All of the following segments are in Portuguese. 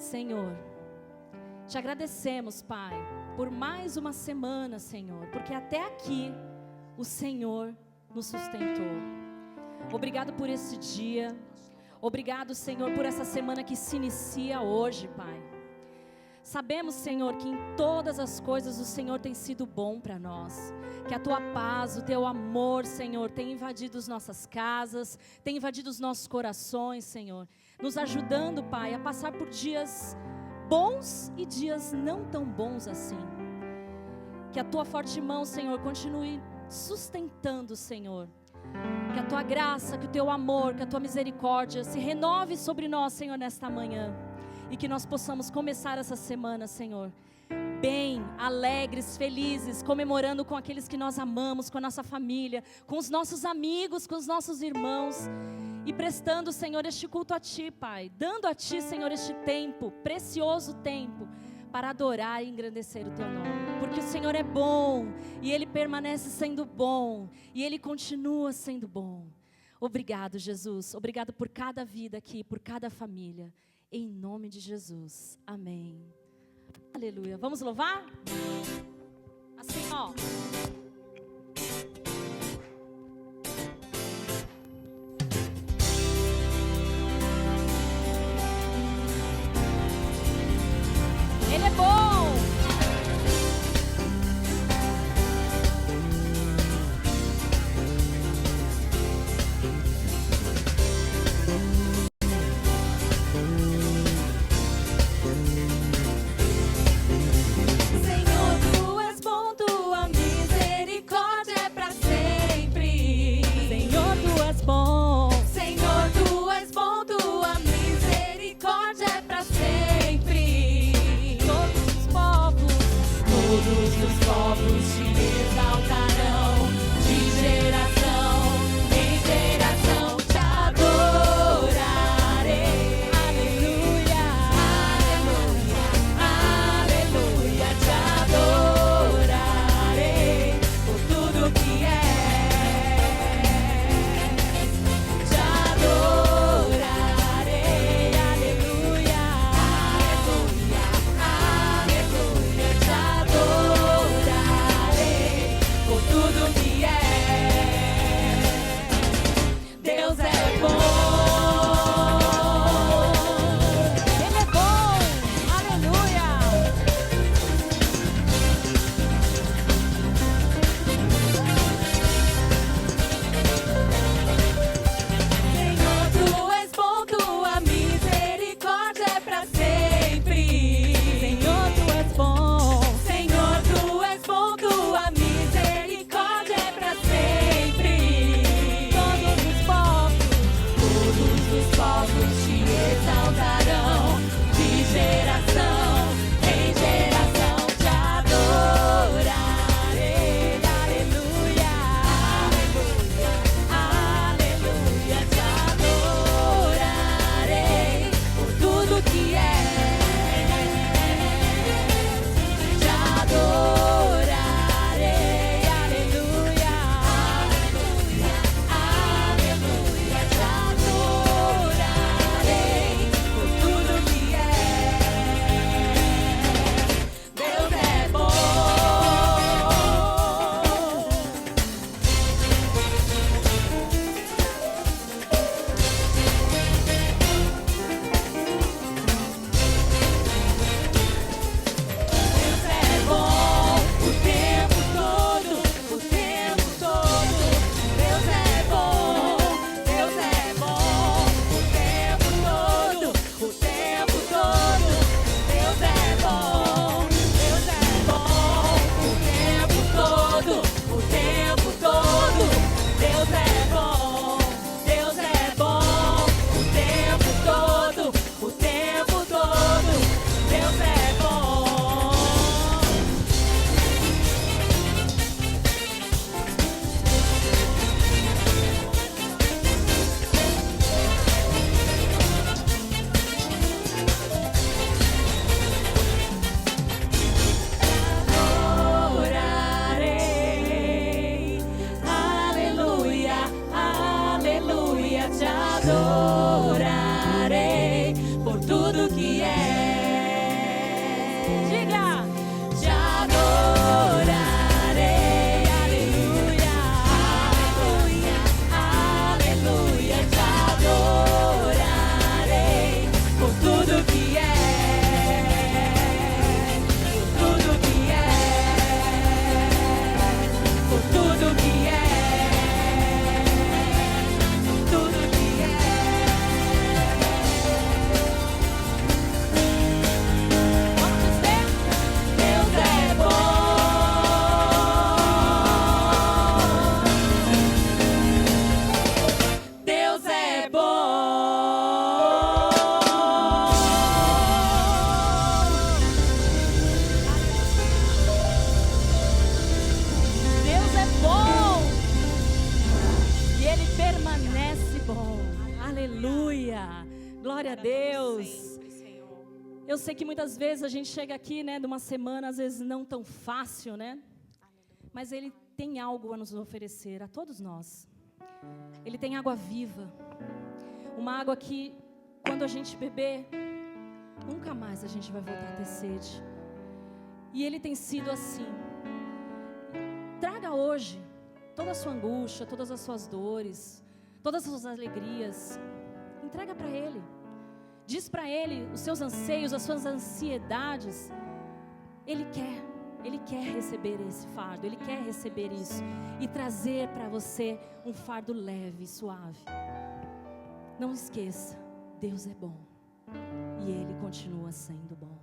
Senhor, te agradecemos, Pai, por mais uma semana, Senhor, porque até aqui o Senhor nos sustentou. Obrigado por esse dia. Obrigado, Senhor, por essa semana que se inicia hoje, Pai. Sabemos, Senhor, que em todas as coisas o Senhor tem sido bom para nós. Que a Tua paz, o Teu amor, Senhor, tem invadido as nossas casas, tem invadido os nossos corações, Senhor. Nos ajudando, Pai, a passar por dias bons e dias não tão bons assim. Que a Tua forte mão, Senhor, continue sustentando, Senhor. Que a Tua graça, que o Teu amor, que a Tua misericórdia se renove sobre nós, Senhor, nesta manhã. E que nós possamos começar essa semana, Senhor, bem, alegres, felizes, comemorando com aqueles que nós amamos, com a nossa família, com os nossos amigos, com os nossos irmãos. E prestando, Senhor, este culto a Ti, Pai. Dando a Ti, Senhor, este tempo, precioso tempo, para adorar e engrandecer o Teu nome. Porque o Senhor é bom, e Ele permanece sendo bom, e Ele continua sendo bom. Obrigado, Jesus. Obrigado por cada vida aqui, por cada família. Em nome de Jesus. Amém. Aleluia. Vamos louvar? Assim, ó. Ele é bom. adorarei por tudo que é. é bom. Deus é bom e Ele permanece bom. Aleluia. Glória a Deus. Eu sei que muitas vezes a gente chega aqui, né, de uma semana, às vezes não tão fácil, né? Mas Ele tem algo a nos oferecer, a todos nós. Ele tem água viva. Uma água que, quando a gente beber, nunca mais a gente vai voltar a ter sede. E Ele tem sido assim. Traga hoje toda a sua angústia, todas as suas dores, todas as suas alegrias. Entrega para Ele. Diz para Ele os seus anseios, as suas ansiedades. Ele quer receber esse fardo, Ele quer receber isso e trazer para você um fardo leve e suave. Não esqueça, Deus é bom e Ele continua sendo bom.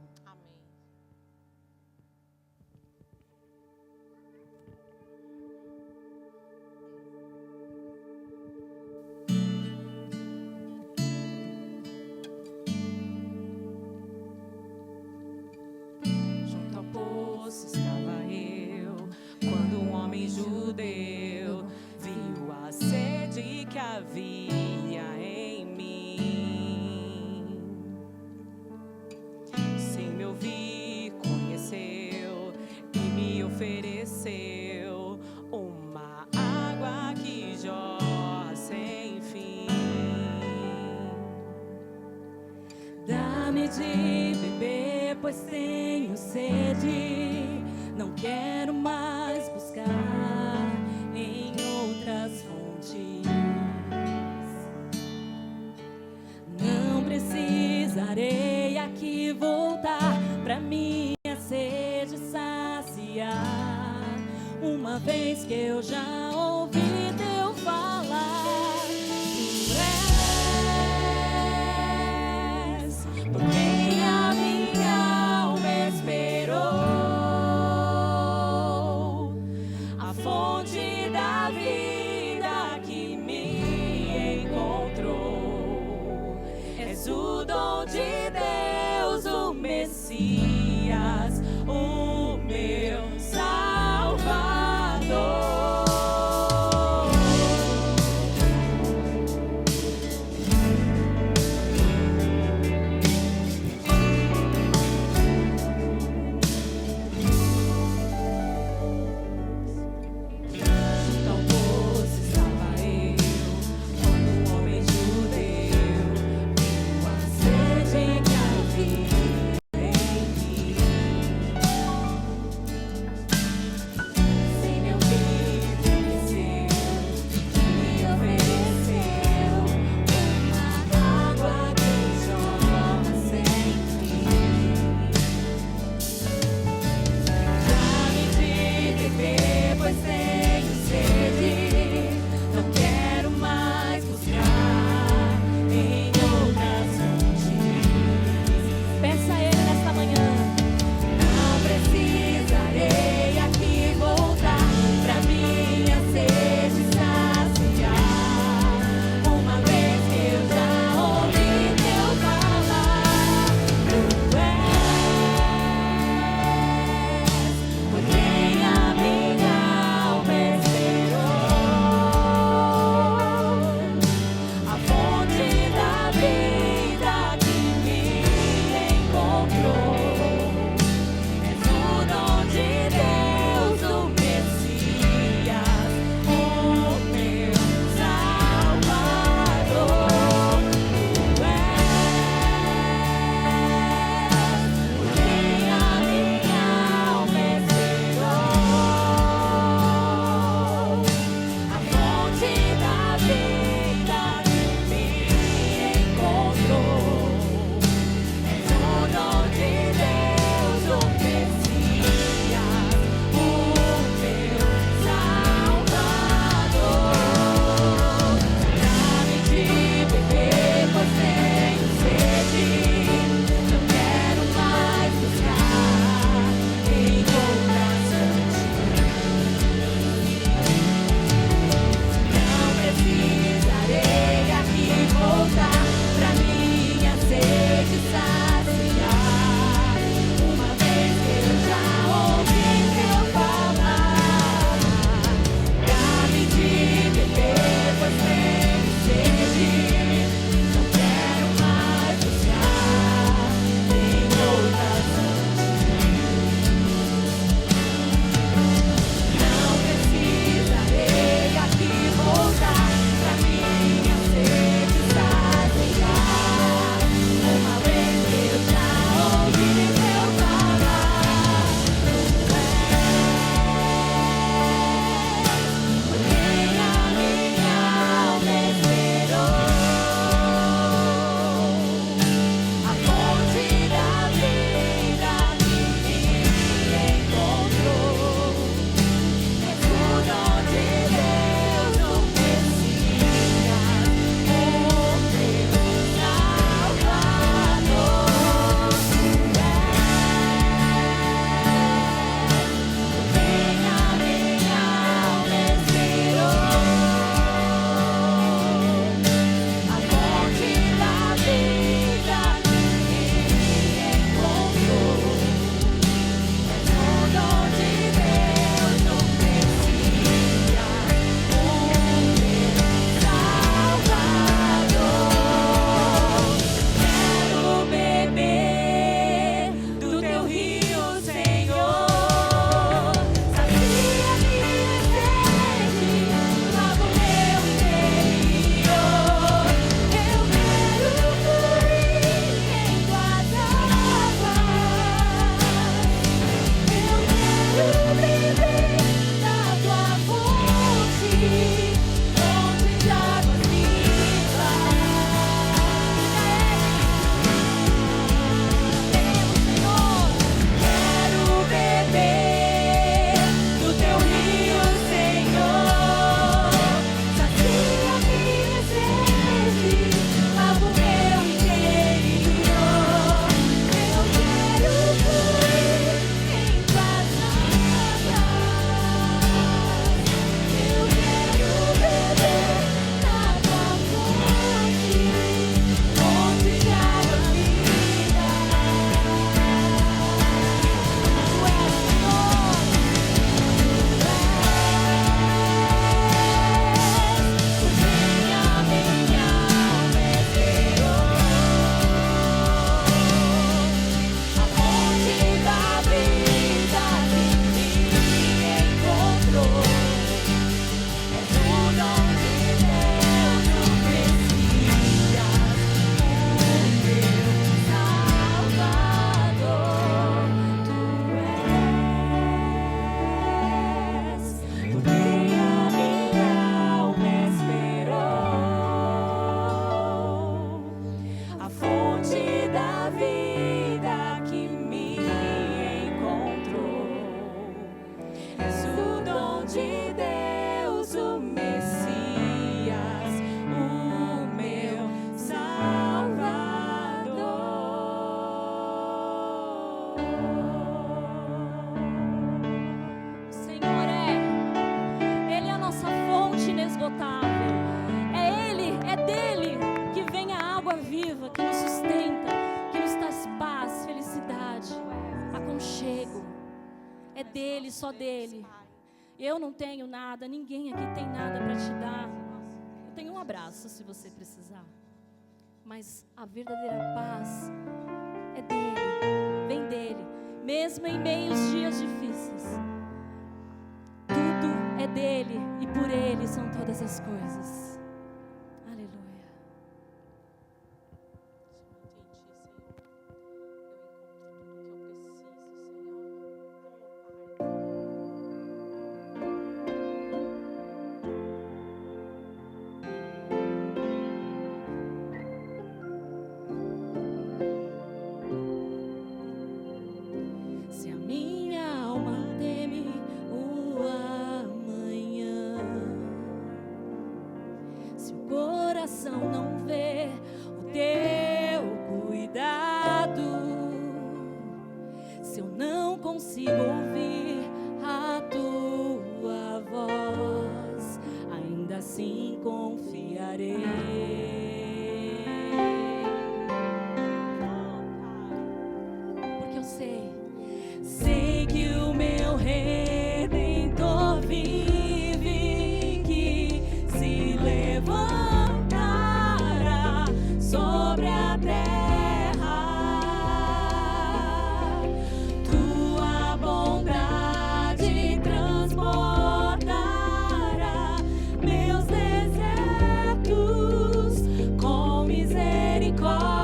Estava eu, quando um homem judeu viu a sede que havia em mim. Sem me ouvir, conheceu e me ofereceu uma água que jorra sem fim. Dá-me de beber, pois tenho sede. Não quero mais buscar em outras fontes. Não precisarei aqui voltar pra minha sede saciar. Uma vez que eu já ouvi teu falar, tu és por quem a minha alma esperou. Fonte da vida que me encontrou. És o dom de Deus, o Messias, o meu Salvador. Em dele, só dele. Eu não tenho nada, ninguém aqui tem nada para te dar. Eu tenho um abraço se você precisar. Mas a verdadeira paz é dele, vem dele. Mesmo em meio aos dias difíceis, tudo é dele e por ele são todas as coisas. Aleluia. Se a minha alma teme o amanhã, se o coração não vê o teu cuidado, se eu não consigo ouvir a tua voz, ainda assim confiarei. Porque eu sei que o meu Redentor vive, que se levantará sobre a terra. Tua bondade transportará meus desertos com misericórdia.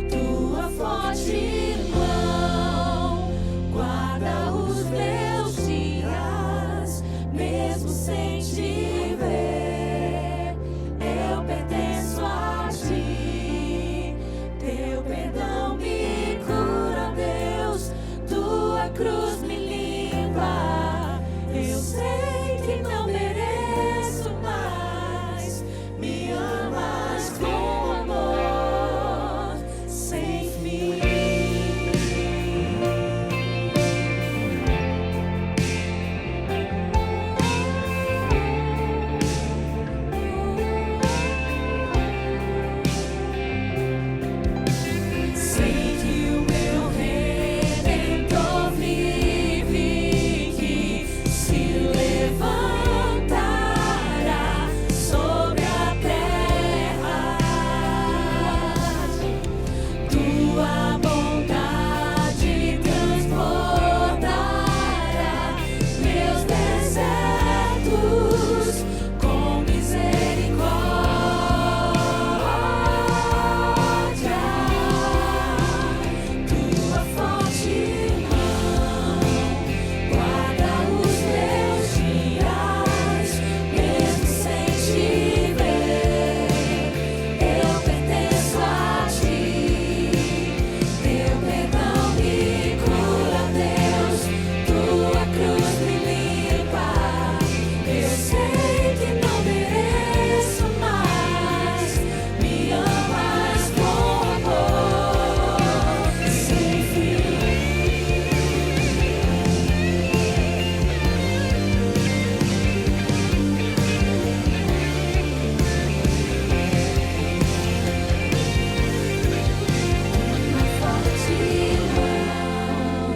Tua forte mão guarda os meus dias, mesmo sem te ver. Eu pertenço a ti, teu perdão me cura, Deus, tua cruz me limpa. Eu sei que não mereço, mas me amas com amor sem fim. Sei que o meu Redentor vive, que se levantará sobre a terra. Tua bondade transportará meus desertos com misericórdia. Tua forte mão guarda os meus dias, mesmo sem te ver. Eu pertenço a ti, teu perdão me cura, Deus, tua cruz me limpa. Eu sei que não mereço, mas me amas com amor sem fim. Tua forte mão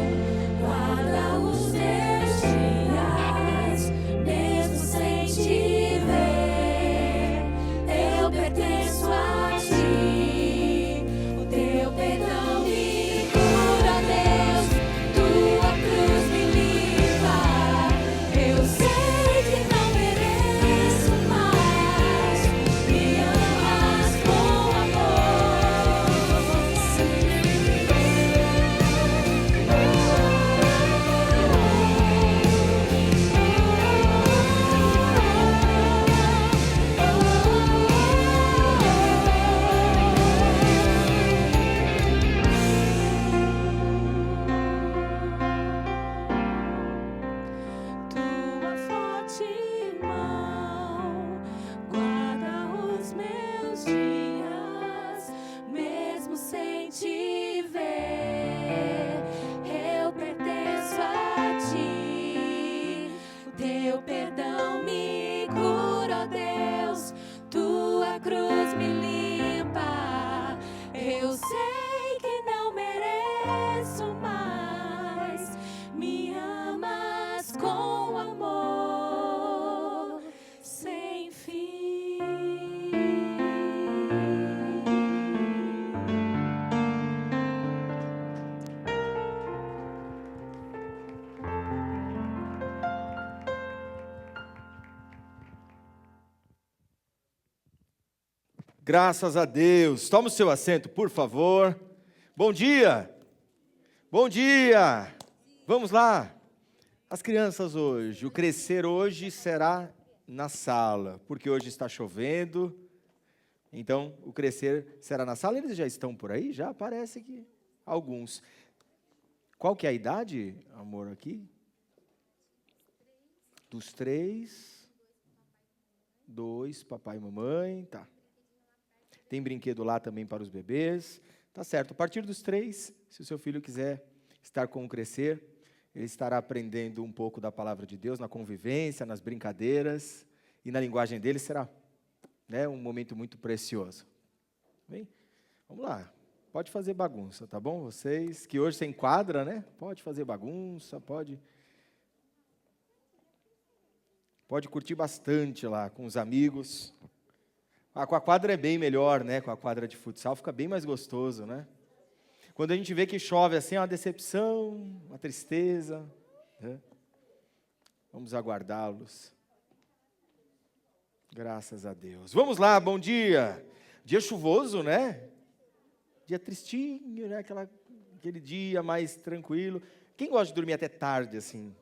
guarda os meus dias, mesmo sem te ver. Eu pertenço a ti, o teu perdão me cura, Deus, tua cruz me limpa. Eu sei que não mereço, mas me amas com amor sem Tua forte mão guarda os meus dias, mesmo sem te ver. Eu pertenço a ti, o teu perdão me cura, Deus, tua cruz me limpa. Eu sei que Graças a Deus. Toma o seu assento, por favor. Bom dia. Bom dia. Vamos lá. As crianças hoje, o crescer hoje será na sala, porque hoje está chovendo. Então, o crescer será na sala. Eles já estão por aí? Já parece que alguns. Qual que é a idade, amor, aqui? Dos 3, 2, papai e mamãe, tá. Tem brinquedo lá também para os bebês. Tá certo. A partir dos 3, se o seu filho quiser estar com o crescer, ele estará aprendendo um pouco da palavra de Deus na convivência, nas brincadeiras, e na linguagem dele será, né, um momento muito precioso. Bem, vamos lá. Pode fazer bagunça, tá bom? Vocês que hoje se enquadra, né? Pode fazer bagunça, pode curtir bastante lá com os amigos. Com a quadra é bem melhor, né? Com a quadra de futsal fica bem mais gostoso, né? Quando a gente vê que chove assim, é uma decepção, uma tristeza, né? Vamos aguardá-los. Graças a Deus. Vamos lá, bom dia. Dia chuvoso, né? Dia tristinho, né? Aquele dia mais tranquilo. Quem gosta de dormir até tarde, assim?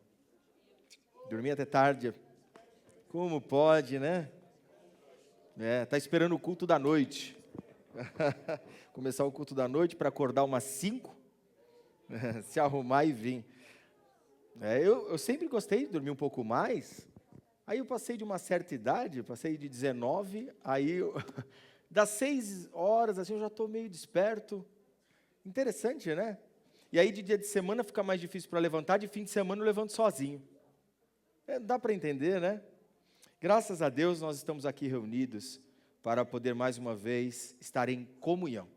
Dormir até tarde, como pode, né? Tá esperando o culto da noite. Começar o culto da noite para acordar umas 5, se arrumar e vir. Eu sempre gostei de dormir um pouco mais. Aí eu passei de uma certa idade, passei de 19, aí das 6 horas, assim, eu já estou meio desperto. Interessante, né? E aí de dia de semana fica mais difícil para levantar, de fim de semana eu levanto sozinho. Dá para entender, né? Graças a Deus nós estamos aqui reunidos para poder mais uma vez estar em comunhão.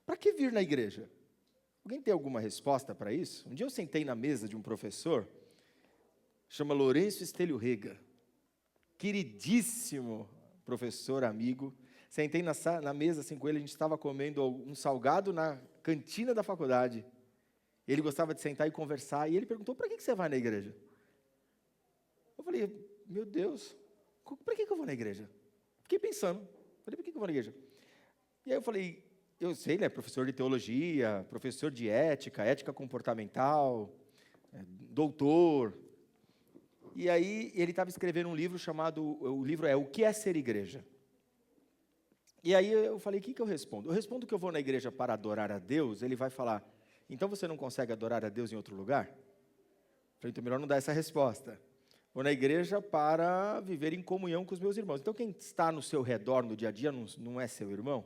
Para que vir na igreja? Alguém tem alguma resposta para isso? Um dia eu sentei na mesa de um professor, chama Lourenço Estelio Rega, queridíssimo professor, amigo. Sentei na mesa assim com ele, a gente estava comendo um salgado na cantina da faculdade. Ele gostava de sentar e conversar, e ele perguntou, para que você vai na igreja? Eu falei, meu Deus, para que eu vou na igreja? Fiquei pensando, falei, por que eu vou na igreja? E aí eu falei, eu sei, né, professor de teologia, professor de ética comportamental, doutor. E aí ele estava escrevendo um livro chamado, o livro é O que é ser igreja? E aí eu falei, o que eu respondo? Eu respondo que eu vou na igreja para adorar a Deus. Ele vai falar, então você não consegue adorar a Deus em outro lugar? Eu falei, então melhor não dar essa resposta. Vou na igreja para viver em comunhão com os meus irmãos. Então, quem está no seu redor no dia a dia não é seu irmão?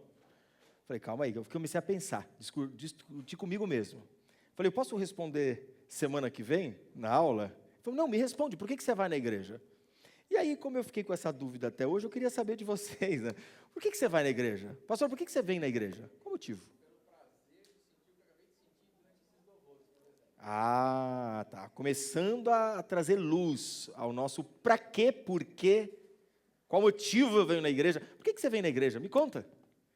Falei, calma aí, eu comecei a pensar, discutir comigo mesmo. Falei, eu posso responder semana que vem, na aula? Ele falou, não, me responde, por que você vai na igreja? E aí, como eu fiquei com essa dúvida até hoje, eu queria saber de vocês, né? Por que você vai na igreja? Pastor, por que você vem na igreja? Qual o motivo? Ah, tá. Começando a trazer luz ao nosso pra quê, por quê, qual motivo eu venho na igreja. Por que você vem na igreja? Me conta.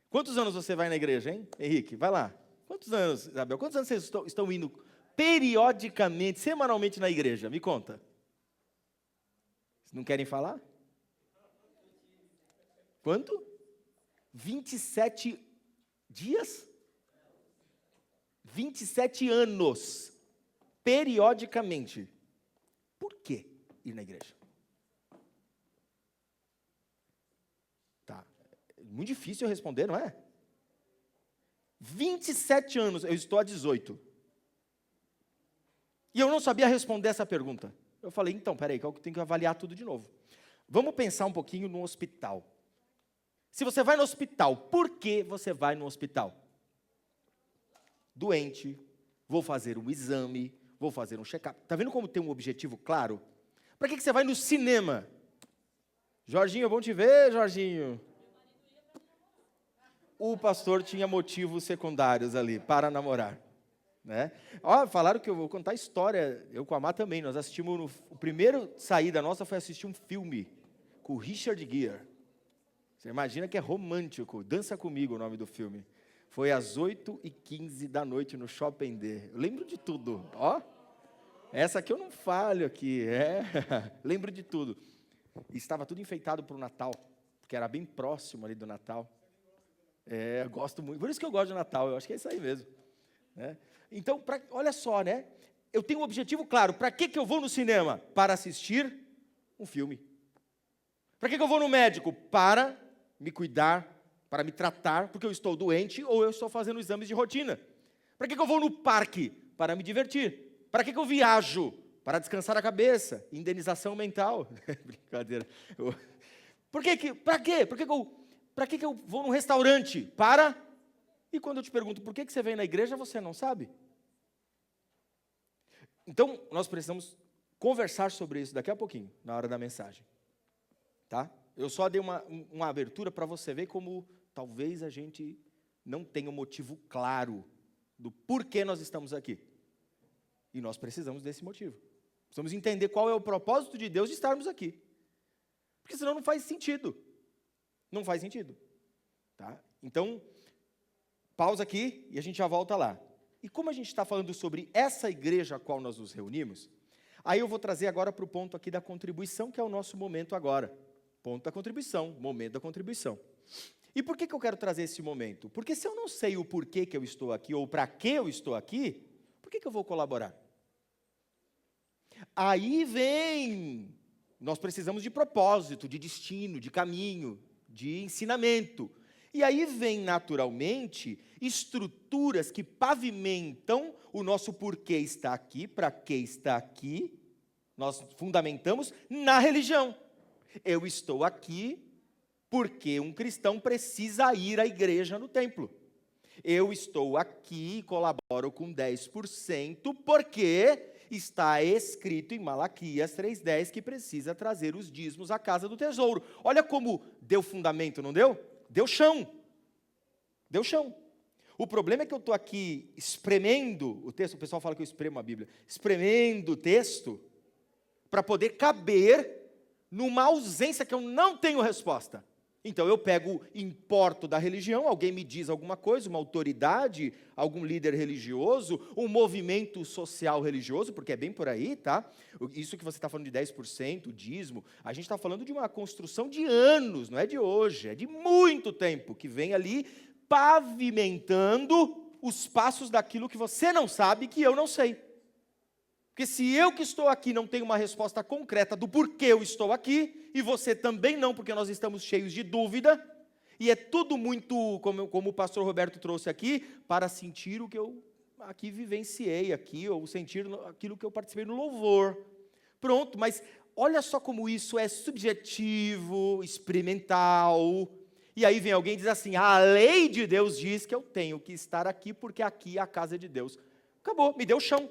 Quantos anos você vai na igreja, hein, Henrique? Vai lá. Quantos anos, Isabel? Quantos anos vocês estão indo periodicamente, semanalmente na igreja? Me conta. Vocês não querem falar? Quanto? 27 dias? 27 anos. Periodicamente. Por que ir na igreja? Tá. Muito difícil responder, não é? 27 anos, eu estou há 18. E eu não sabia responder essa pergunta. Eu falei, então, peraí, que eu tenho que avaliar tudo de novo. Vamos pensar um pouquinho no hospital. Se você vai no hospital, por que você vai no hospital? Doente, vou fazer um exame, vou fazer um check-up. Está vendo como tem um objetivo claro? Para que você vai no cinema? Jorginho, bom te ver, Jorginho. O pastor tinha motivos secundários ali para namorar. Né? Falaram que eu vou contar a história, eu com a Má também, nós assistimos, o primeiro saída nossa foi assistir um filme com o Richard Gere. Você imagina que é romântico, Dança Comigo o nome do filme. Foi às 8h15 da noite no Shopping D. Eu lembro de tudo, essa aqui eu não falho aqui, lembro de tudo. E estava tudo enfeitado para o Natal, porque era bem próximo ali do Natal. Gosto muito. Por isso que eu gosto de Natal, eu acho que é isso aí mesmo. Né? Então, olha só, né? Eu tenho um objetivo claro. Para que eu vou no cinema? Para assistir um filme. Para que eu vou no médico? Para me cuidar, para me tratar, porque eu estou doente ou eu estou fazendo exames de rotina. Para que eu vou no parque? Para me divertir. Para que eu viajo? Para descansar a cabeça. Indenização mental. Brincadeira. Para quê? Para que eu vou num restaurante? Para... E quando eu te pergunto, por que você vem na igreja, você não sabe? Então, nós precisamos conversar sobre isso daqui a pouquinho, na hora da mensagem. Tá? Eu só dei uma abertura para você ver como talvez a gente não tenha um motivo claro do porquê nós estamos aqui. E nós precisamos desse motivo. Precisamos entender qual é o propósito de Deus de estarmos aqui. Porque senão não faz sentido. Não faz sentido. Tá? Então, pausa aqui e a gente já volta lá. E como a gente está falando sobre essa igreja a qual nós nos reunimos, aí eu vou trazer agora para o ponto aqui da contribuição, que é o nosso momento agora. Ponto da contribuição, momento da contribuição. E por que eu quero trazer esse momento? Porque se eu não sei o porquê que eu estou aqui, ou para que eu estou aqui, por que eu vou colaborar? Aí vem, nós precisamos de propósito, de destino, de caminho, de ensinamento. E aí vem naturalmente estruturas que pavimentam o nosso porquê está aqui, para que está aqui, nós fundamentamos na religião. Eu estou aqui porque um cristão precisa ir à igreja no templo. Eu estou aqui e colaboro com 10% porque está escrito em Malaquias 3,10 que precisa trazer os dízimos à casa do tesouro. Olha como deu fundamento, não deu? Deu chão. Deu chão. O problema é que eu estou aqui espremendo o texto, o pessoal fala que eu espremo a Bíblia, espremendo o texto para poder caber numa ausência que eu não tenho resposta. Então eu pego, importo da religião, alguém me diz alguma coisa, uma autoridade, algum líder religioso, um movimento social religioso, porque é bem por aí, tá? Isso que você está falando de 10%, o dízimo, a gente está falando de uma construção de anos, não é de hoje, é de muito tempo, que vem ali pavimentando os passos daquilo que você não sabe, que eu não sei. Porque se eu que estou aqui não tenho uma resposta concreta do porquê eu estou aqui, e você também não, porque nós estamos cheios de dúvida, e é tudo muito, como o pastor Roberto trouxe aqui, para sentir o que eu aqui vivenciei, aqui, ou sentir aquilo que eu participei no louvor. Pronto, mas olha só como isso é subjetivo, experimental. E aí vem alguém e diz assim, a lei de Deus diz que eu tenho que estar aqui, porque aqui é a casa de Deus. Acabou, me deu chão.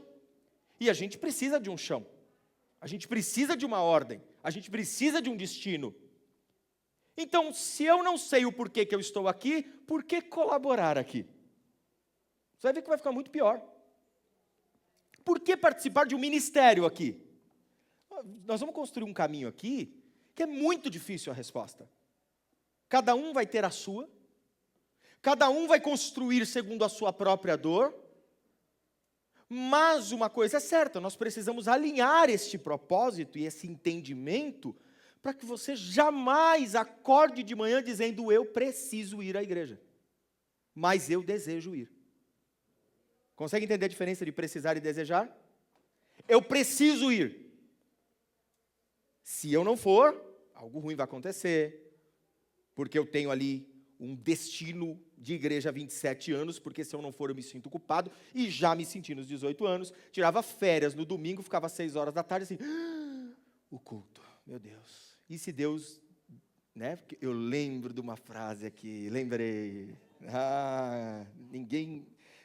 E a gente precisa de um chão, a gente precisa de uma ordem, a gente precisa de um destino. Então, se eu não sei o porquê que eu estou aqui, por que colaborar aqui? Você vai ver que vai ficar muito pior. Por que participar de um ministério aqui? Nós vamos construir um caminho aqui, que é muito difícil a resposta. Cada um vai ter a sua, cada um vai construir segundo a sua própria dor, mas uma coisa é certa, nós precisamos alinhar este propósito e esse entendimento para que você jamais acorde de manhã dizendo, eu preciso ir à igreja, mas eu desejo ir. Consegue entender a diferença de precisar e desejar? Eu preciso ir. Se eu não for, algo ruim vai acontecer, porque eu tenho ali um destino de igreja há 27 anos, porque se eu não for eu me sinto culpado, e já me senti nos 18 anos, tirava férias no domingo, ficava às 6 horas da tarde, assim, o culto, meu Deus. E se Deus, né, eu lembro de uma frase aqui, lembrei,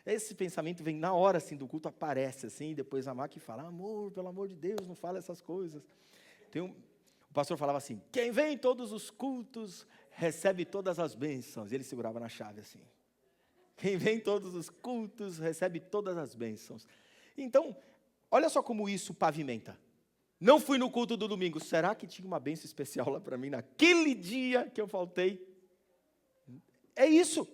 esse pensamento vem na hora, assim, do culto, aparece, assim, e depois a Maqui fala, amor, pelo amor de Deus, não fala essas coisas. O pastor falava assim, quem vem em todos os cultos, recebe todas as bênçãos. Ele segurava na chave assim. Quem vem em todos os cultos, recebe todas as bênçãos. Então, olha só como isso pavimenta. Não fui no culto do domingo. Será que tinha uma bênção especial lá para mim naquele dia que eu faltei? É isso.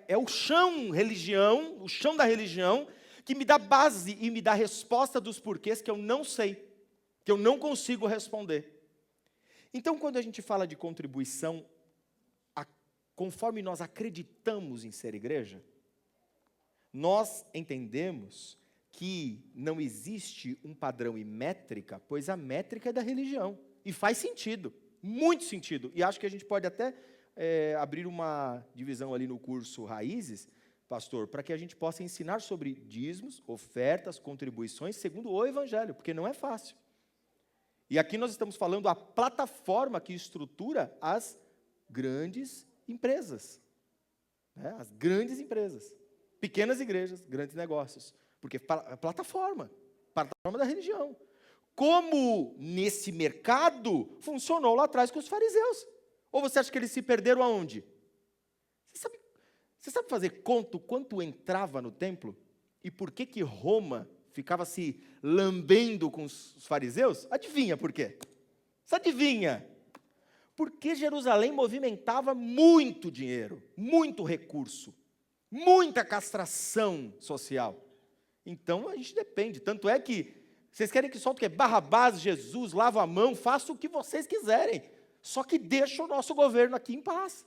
É o chão religião, o chão da religião, que me dá base e me dá resposta dos porquês que eu não sei, que eu não consigo responder. Então, quando a gente fala de contribuição, conforme nós acreditamos em ser igreja, nós entendemos que não existe um padrão e métrica, pois a métrica é da religião. E faz sentido, muito sentido. E acho que a gente pode até abrir uma divisão ali no curso Raízes, pastor, para que a gente possa ensinar sobre dízimos, ofertas, contribuições, segundo o Evangelho, porque não é fácil. E aqui nós estamos falando a plataforma que estrutura as grandes empresas. Né? As grandes empresas. Pequenas igrejas, grandes negócios. Porque a plataforma da religião. Como nesse mercado funcionou lá atrás com os fariseus. Ou você acha que eles se perderam aonde? Você sabe fazer conta quanto entrava no templo? E por que Roma ficava se lambendo com os fariseus? Adivinha por quê? Você adivinha? Porque Jerusalém movimentava muito dinheiro, muito recurso, muita castração social. Então a gente depende. Tanto é que vocês querem que solte o quê? Barrabás, Jesus, lava a mão, faça o que vocês quiserem. Só que deixa o nosso governo aqui em paz.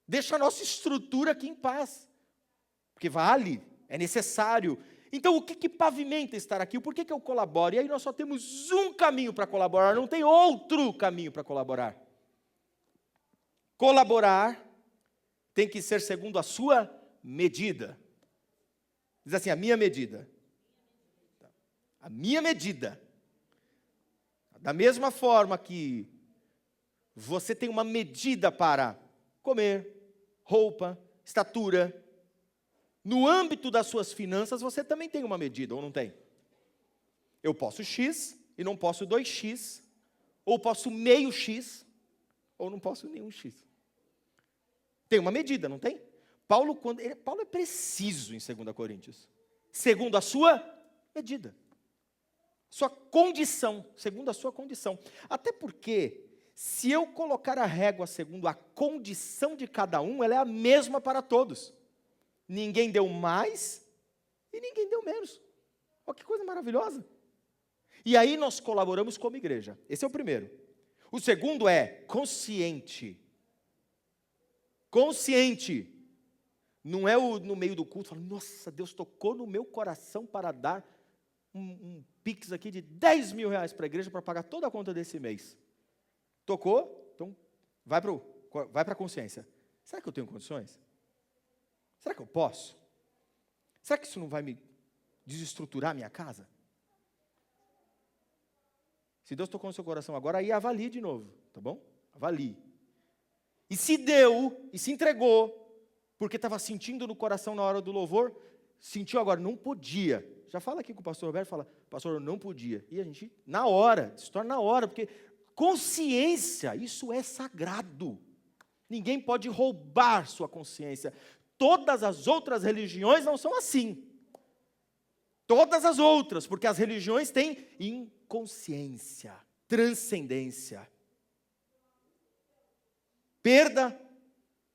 Deixa a nossa estrutura aqui em paz. Porque vale, é necessário. Então, o que pavimenta estar aqui? Por que eu colaboro? E aí nós só temos um caminho para colaborar, não tem outro caminho para colaborar. Colaborar tem que ser segundo a sua medida. Diz assim, a minha medida. A minha medida. Da mesma forma que você tem uma medida para comer, roupa, estatura. No âmbito das suas finanças, você também tem uma medida, ou não tem? Eu posso X e não posso 2X, ou posso meio X, ou não posso nenhum X. Tem uma medida, não tem? Paulo é preciso em 2 Coríntios. Segundo a sua medida. Sua condição, segundo a sua condição. Até porque, se eu colocar a régua segundo a condição de cada um, ela é a mesma para todos. Ninguém deu mais e ninguém deu menos. Olha que coisa maravilhosa. E aí nós colaboramos como igreja. Esse é o primeiro. O segundo é consciente. Consciente. Não é no meio do culto, falando, nossa, Deus tocou no meu coração para dar um pix aqui de 10 mil reais para a igreja para pagar toda a conta desse mês. Tocou? Então vai para a consciência. Será que eu tenho condições? Será que eu posso? Será que isso não vai me desestruturar a minha casa? Se Deus tocou no seu coração agora, aí avalie de novo, tá bom? Avalie. E se deu, e se entregou, porque estava sentindo no coração na hora do louvor, sentiu agora, não podia. Já fala aqui com o pastor Roberto, fala, pastor, eu não podia. E a gente, na hora, se torna na hora, porque consciência, isso é sagrado. Ninguém pode roubar sua consciência. Todas as outras religiões não são assim. Todas as outras, porque as religiões têm inconsciência, transcendência. Perda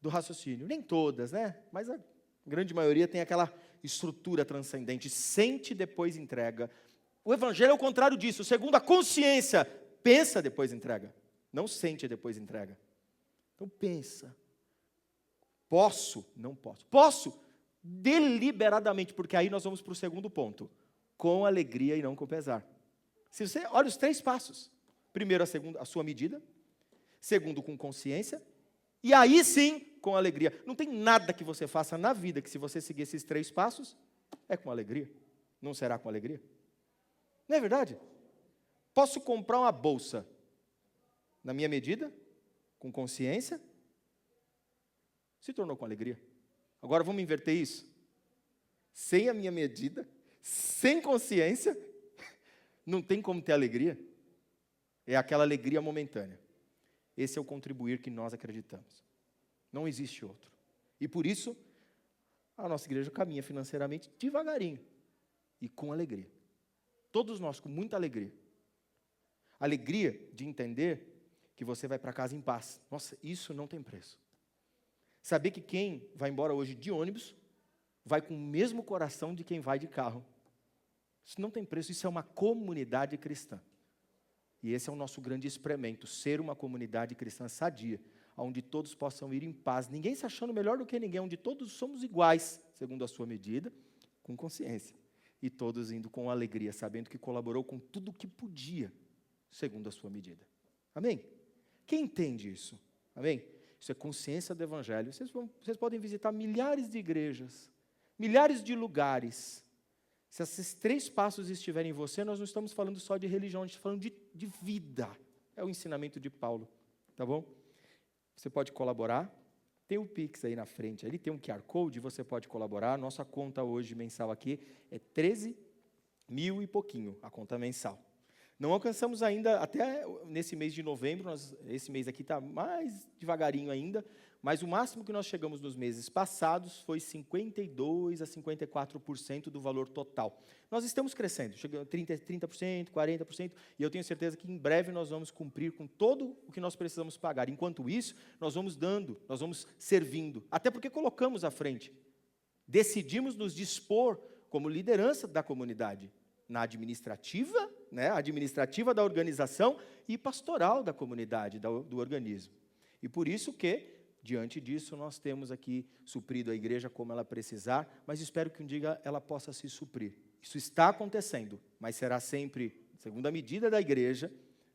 do raciocínio. Nem todas, né? Mas a grande maioria tem aquela estrutura transcendente. Sente, depois entrega. O evangelho é o contrário disso. Segundo a consciência, pensa, depois entrega. Não sente, depois entrega. Então pensa. Posso? Não posso. Posso? Deliberadamente, porque aí nós vamos para o segundo ponto. Com alegria e não com pesar. Se você olha os 3 passos. Primeiro, a sua medida. Segundo, com consciência. E aí sim, com alegria. Não tem nada que você faça na vida que, se você seguir esses 3 passos, é com alegria. Não será com alegria? Não é verdade? Posso comprar uma bolsa na minha medida, com consciência, se tornou com alegria. Agora vamos inverter isso. Sem a minha medida, sem consciência, não tem como ter alegria. É aquela alegria momentânea. Esse é o contribuir que nós acreditamos. Não existe outro. E por isso, a nossa igreja caminha financeiramente devagarinho e com alegria. Todos nós com muita alegria. Alegria de entender que você vai para casa em paz. Nossa, isso não tem preço. Saber que quem vai embora hoje de ônibus vai com o mesmo coração de quem vai de carro. Isso não tem preço, isso é uma comunidade cristã. E esse é o nosso grande experimento, ser uma comunidade cristã sadia, onde todos possam ir em paz, ninguém se achando melhor do que ninguém, onde todos somos iguais, segundo a sua medida, com consciência, e todos indo com alegria, sabendo que colaborou com tudo o que podia, segundo a sua medida. Amém? Quem entende isso? Amém? Isso é consciência do Evangelho. Vocês podem visitar milhares de igrejas, milhares de lugares. Se esses 3 passos estiverem em você, nós não estamos falando só de religião, a gente está falando de vida. É o ensinamento de Paulo, tá bom? Você pode colaborar. Tem o Pix aí na frente, ali tem um QR Code, você pode colaborar. Nossa conta hoje mensal aqui é 13 mil e pouquinho, a conta mensal. Não alcançamos ainda, até nesse mês de novembro, esse mês aqui está mais devagarinho ainda, mas o máximo que nós chegamos nos meses passados foi 52% a 54% do valor total. Nós estamos crescendo, chegando a 30%, 40%, e eu tenho certeza que em breve nós vamos cumprir com todo o que nós precisamos pagar. Enquanto isso, nós vamos dando, nós vamos servindo, até porque colocamos à frente. Decidimos nos dispor como liderança da comunidade, na administrativa, administrativa da organização e pastoral da comunidade, do organismo. E por isso que, diante disso, nós temos aqui suprido a igreja como ela precisar, mas espero que um dia ela possa se suprir. Isso está acontecendo, mas será sempre segundo a medida da igreja,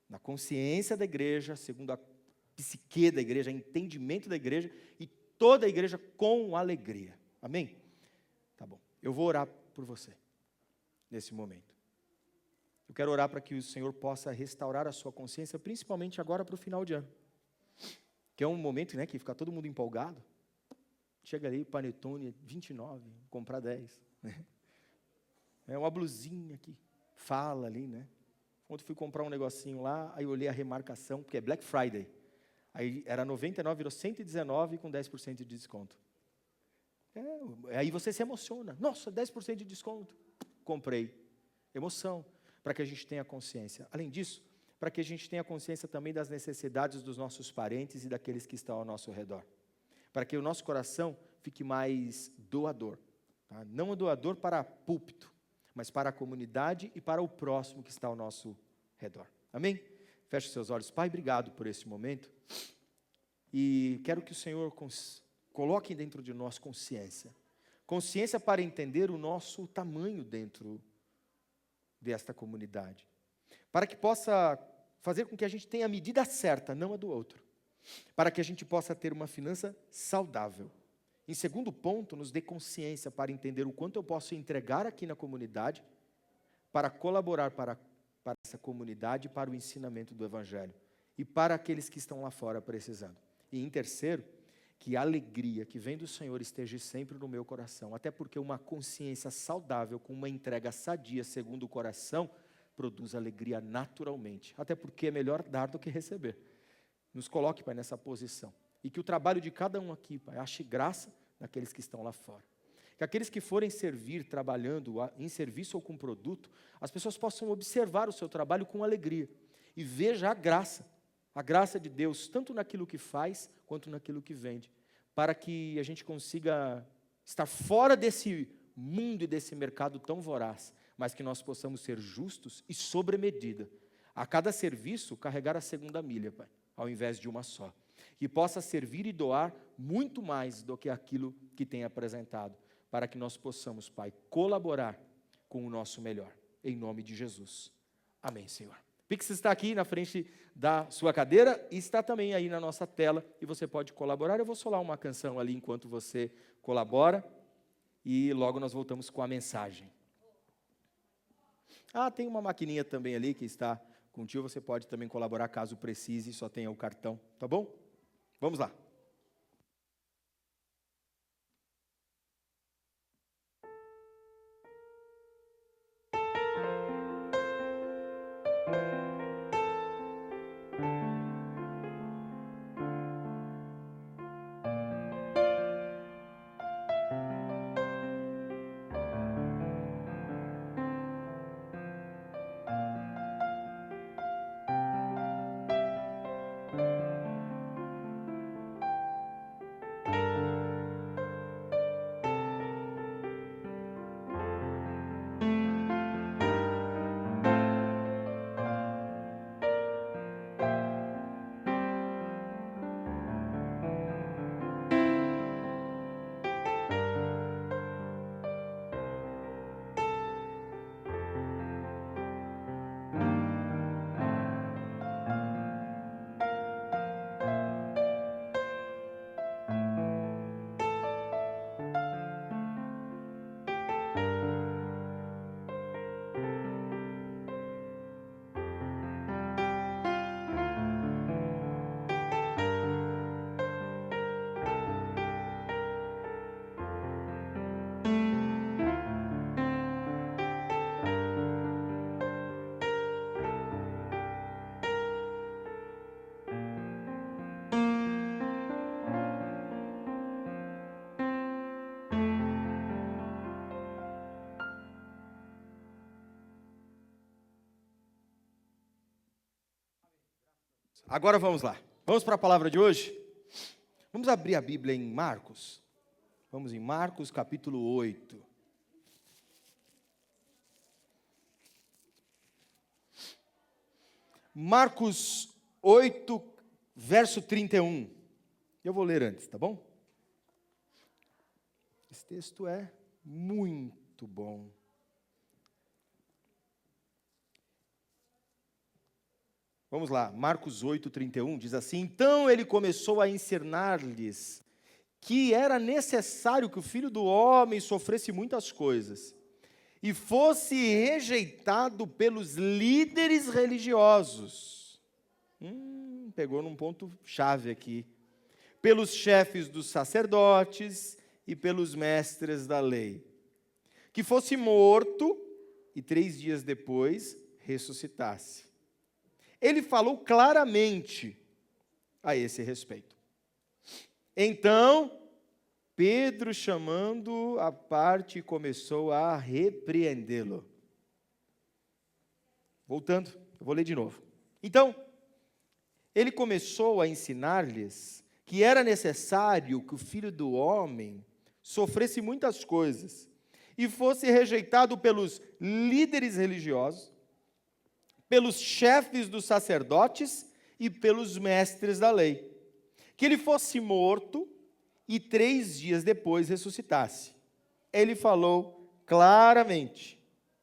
na consciência da igreja, segundo a psique da igreja, entendimento da igreja, e toda a igreja com alegria. Amém? Tá bom. Eu vou orar por você, nesse momento. Eu quero orar para que o Senhor possa restaurar a sua consciência, principalmente agora para o final de ano. Que é um momento, que fica todo mundo empolgado. Chega ali, panetone, 29, comprar 10. É uma blusinha aqui, fala ali, Ontem fui comprar um negocinho lá, aí eu olhei a remarcação, porque é Black Friday. Aí era 99, virou 119 com 10% de desconto. Aí você se emociona. Nossa, 10% de desconto. Comprei. Emoção, para que a gente tenha consciência. Além disso, para que a gente tenha consciência também das necessidades dos nossos parentes e daqueles que estão ao nosso redor. Para que o nosso coração fique mais doador. Tá? Não doador para púlpito, mas para a comunidade e para o próximo que está ao nosso redor. Amém? Feche seus olhos. Pai, obrigado por esse momento. E quero que o Senhor coloque dentro de nós consciência. Consciência para entender o nosso tamanho dentro desta comunidade. Para que possa fazer com que a gente tenha a medida certa, não a do outro. Para que a gente possa ter uma finança saudável. Em segundo ponto, nos dê consciência para entender o quanto eu posso entregar aqui na comunidade para colaborar para essa comunidade, para o ensinamento do Evangelho e para aqueles que estão lá fora precisando. E em terceiro, que a alegria que vem do Senhor esteja sempre no meu coração, até porque uma consciência saudável, com uma entrega sadia segundo o coração, produz alegria naturalmente, até porque é melhor dar do que receber. Nos coloque, Pai, nessa posição. E que o trabalho de cada um aqui, Pai, ache graça naqueles que estão lá fora. Que aqueles que forem servir, trabalhando em serviço ou com produto, as pessoas possam observar o seu trabalho com alegria. E veja a graça de Deus, tanto naquilo que faz, quanto naquilo que vende. Para que a gente consiga estar fora desse mundo e desse mercado tão voraz, mas que nós possamos ser justos e sobre medida. A cada serviço, carregar a segunda milha, Pai, ao invés de uma só. Que possa servir e doar muito mais do que aquilo que tem apresentado, para que nós possamos, Pai, colaborar com o nosso melhor. Em nome de Jesus. Amém, Senhor. Pix está aqui na frente da sua cadeira e está também aí na nossa tela e você pode colaborar. Eu vou solar uma canção ali enquanto você colabora e logo nós voltamos com a mensagem. Tem uma maquininha também ali que está contigo, você pode também colaborar caso precise, só tenha o cartão, tá bom? Vamos lá. Agora vamos lá. Vamos para a palavra de hoje? Vamos abrir a Bíblia em Marcos. Vamos em Marcos, capítulo 8. Marcos 8, verso 31. Eu vou ler antes, tá bom? Esse texto é muito bom. Vamos lá, Marcos 8, 31 diz assim: Então ele começou a ensinar-lhes que era necessário que o Filho do Homem sofresse muitas coisas e fosse rejeitado pelos líderes religiosos. Pegou num ponto chave aqui. Pelos chefes dos sacerdotes e pelos mestres da lei. Que fosse morto e 3 dias depois ressuscitasse. Ele falou claramente a esse respeito. Então, Pedro, chamando à parte, começou a repreendê-lo. Voltando, eu vou ler de novo. Então, ele começou a ensinar-lhes que era necessário que o Filho do Homem sofresse muitas coisas e fosse rejeitado pelos líderes religiosos, pelos chefes dos sacerdotes e pelos mestres da lei. Que ele fosse morto e 3 dias depois ressuscitasse. Ele falou claramente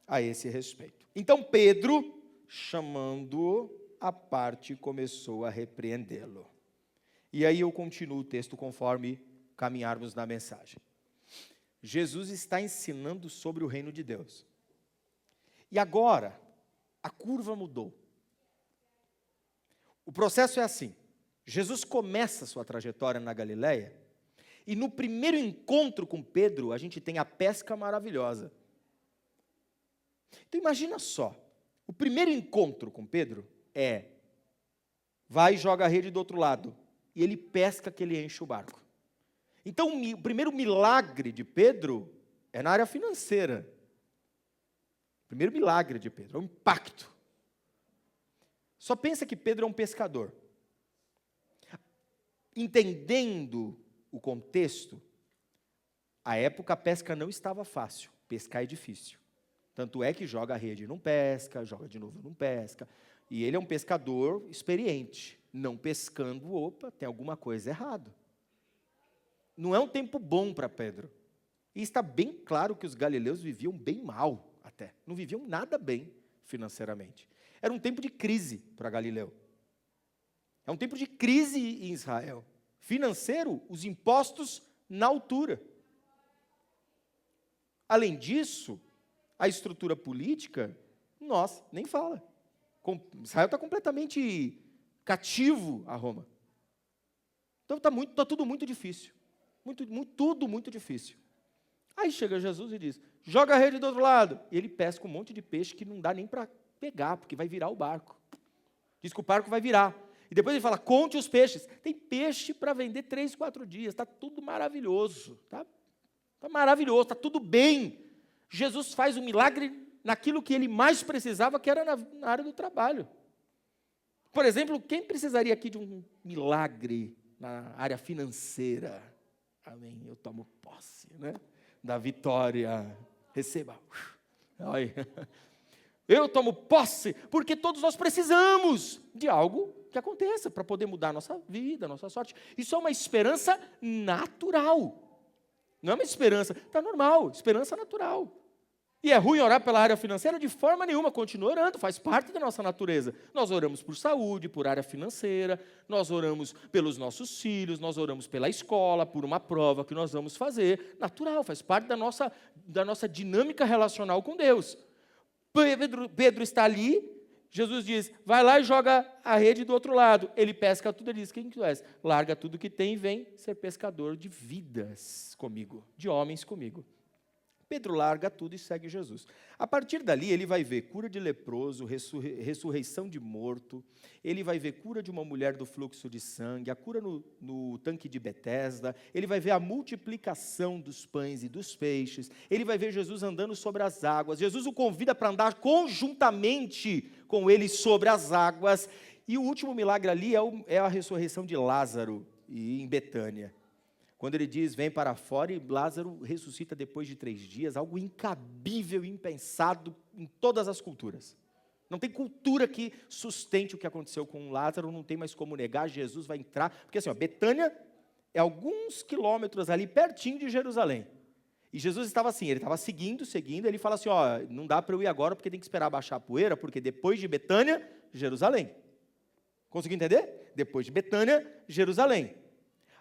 a esse respeito. Então Pedro, chamando-o à parte, começou a repreendê-lo. E aí eu continuo o texto conforme caminharmos na mensagem. Jesus está ensinando sobre o reino de Deus. E agora, a curva mudou. O processo é assim. Jesus começa a sua trajetória na Galileia, e no primeiro encontro com Pedro, a gente tem a pesca maravilhosa. Então imagina só, o primeiro encontro com Pedro é, vai e joga a rede do outro lado, e ele pesca que ele enche o barco. Então o primeiro milagre de Pedro é na área financeira. O primeiro milagre de Pedro, é um impacto. Só pensa que Pedro é um pescador. Entendendo o contexto, à época a pesca não estava fácil, pescar é difícil. Tanto é que joga a rede e não pesca, joga de novo e não pesca. E ele é um pescador experiente. Não pescando, opa, tem alguma coisa errada. Não é um tempo bom para Pedro. E está bem claro que os galileus viviam bem mal até. Não viviam nada bem financeiramente. Era um tempo de crise para Galileu. É um tempo de crise em Israel. Financeiro, os impostos na altura. Além disso, a estrutura política, nossa, nem fala. Israel está completamente cativo a Roma. Então está tudo muito difícil. Tudo muito difícil. Aí chega Jesus e diz, joga a rede do outro lado. E ele pesca um monte de peixe que não dá nem para pegar, porque vai virar o barco. Diz que o barco vai virar. E depois ele fala, conte os peixes. Tem peixe para vender 3, 4 dias. Está tudo maravilhoso. Está maravilhoso, está tudo bem. Jesus faz um milagre naquilo que ele mais precisava, que era na área do trabalho. Por exemplo, quem precisaria aqui de um milagre na área financeira? Amém, eu tomo posse, né? Da vitória. Receba. Eu tomo posse, porque todos nós precisamos de algo que aconteça para poder mudar a nossa vida, a nossa sorte. Isso é uma esperança natural. Não é uma esperança, está normal, esperança natural. E é ruim orar pela área financeira? De forma nenhuma, continua orando, faz parte da nossa natureza. Nós oramos por saúde, por área financeira, nós oramos pelos nossos filhos, nós oramos pela escola, por uma prova que nós vamos fazer. Natural, faz parte da nossa dinâmica relacional com Deus. Pedro está ali, Jesus diz, vai lá e joga a rede do outro lado. Ele pesca tudo, ele diz, quem tu és? Larga tudo que tem e vem ser pescador de vidas comigo, de homens comigo. Pedro larga tudo e segue Jesus. A partir dali, ele vai ver cura de leproso, ressurreição de morto, ele vai ver cura de uma mulher do fluxo de sangue, a cura no tanque de Betesda, ele vai ver a multiplicação dos pães e dos peixes, ele vai ver Jesus andando sobre as águas, Jesus o convida para andar conjuntamente com ele sobre as águas, E o último milagre ali é a ressurreição de Lázaro em Betânia. Quando ele diz, vem para fora, e Lázaro ressuscita depois de 3 dias, algo incabível, impensado em todas as culturas. Não tem cultura que sustente o que aconteceu com Lázaro, não tem mais como negar, Jesus vai entrar, porque assim, Betânia é alguns quilômetros ali, pertinho de Jerusalém. E Jesus estava assim, ele estava seguindo, ele fala assim, não dá para eu ir agora, porque tem que esperar baixar a poeira, porque depois de Betânia, Jerusalém. Conseguiu entender? Depois de Betânia, Jerusalém.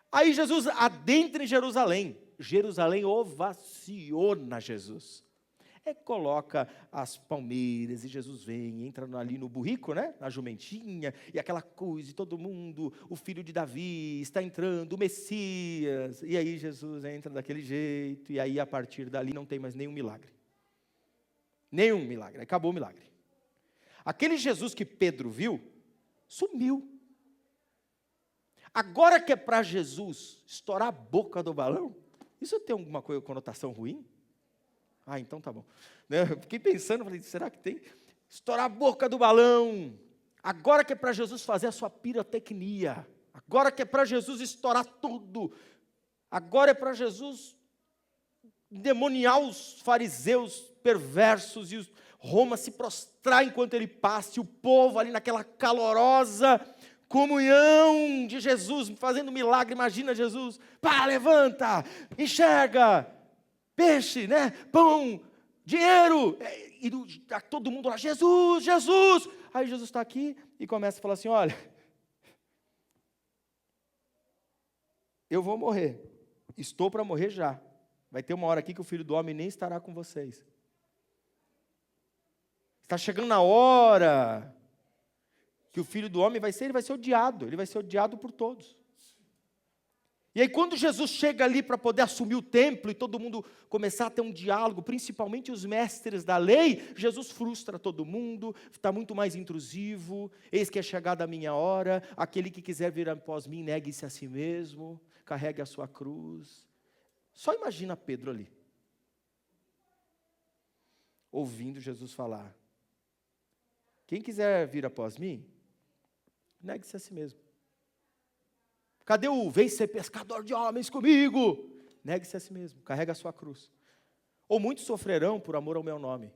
Aí Jesus adentra em Jerusalém. Jerusalém ovaciona Jesus. Coloca as palmeiras e Jesus vem, entra ali no burrico, né? Na jumentinha, e aquela coisa, e todo mundo, o filho de Davi está entrando, o Messias. E aí Jesus entra daquele jeito, e aí a partir dali não tem mais nenhum milagre. Nenhum milagre, acabou o milagre. Aquele Jesus que Pedro viu, sumiu. Agora que é para Jesus estourar a boca do balão, isso tem alguma conotação ruim? Então tá bom. Eu fiquei pensando, falei, será que tem? Estourar a boca do balão. Agora que é para Jesus fazer a sua pirotecnia. Agora que é para Jesus estourar tudo. Agora é para Jesus demoniar os fariseus perversos e Roma se prostrar enquanto ele passa. E o povo ali naquela calorosa comunhão de Jesus, fazendo milagre. Imagina Jesus, levanta, enxerga. Peixe, né? Pão, dinheiro, e todo mundo lá, Jesus, Jesus. Aí Jesus está aqui e começa a falar assim, olha, eu vou morrer, estou para morrer já. Vai ter uma hora aqui que o Filho do Homem nem estará com vocês. Está chegando a hora que o Filho do Homem ele vai ser odiado por todos. E aí quando Jesus chega ali para poder assumir o templo e todo mundo começar a ter um diálogo, principalmente os mestres da lei, Jesus frustra todo mundo, está muito mais intrusivo, eis que é chegada a minha hora, aquele que quiser vir após mim, negue-se a si mesmo, carregue a sua cruz. Só imagina Pedro ali, ouvindo Jesus falar, quem quiser vir após mim, negue-se a si mesmo. Cadê o vem ser pescador de homens comigo? Negue-se a si mesmo, carrega a sua cruz. Ou muitos sofrerão por amor ao meu nome.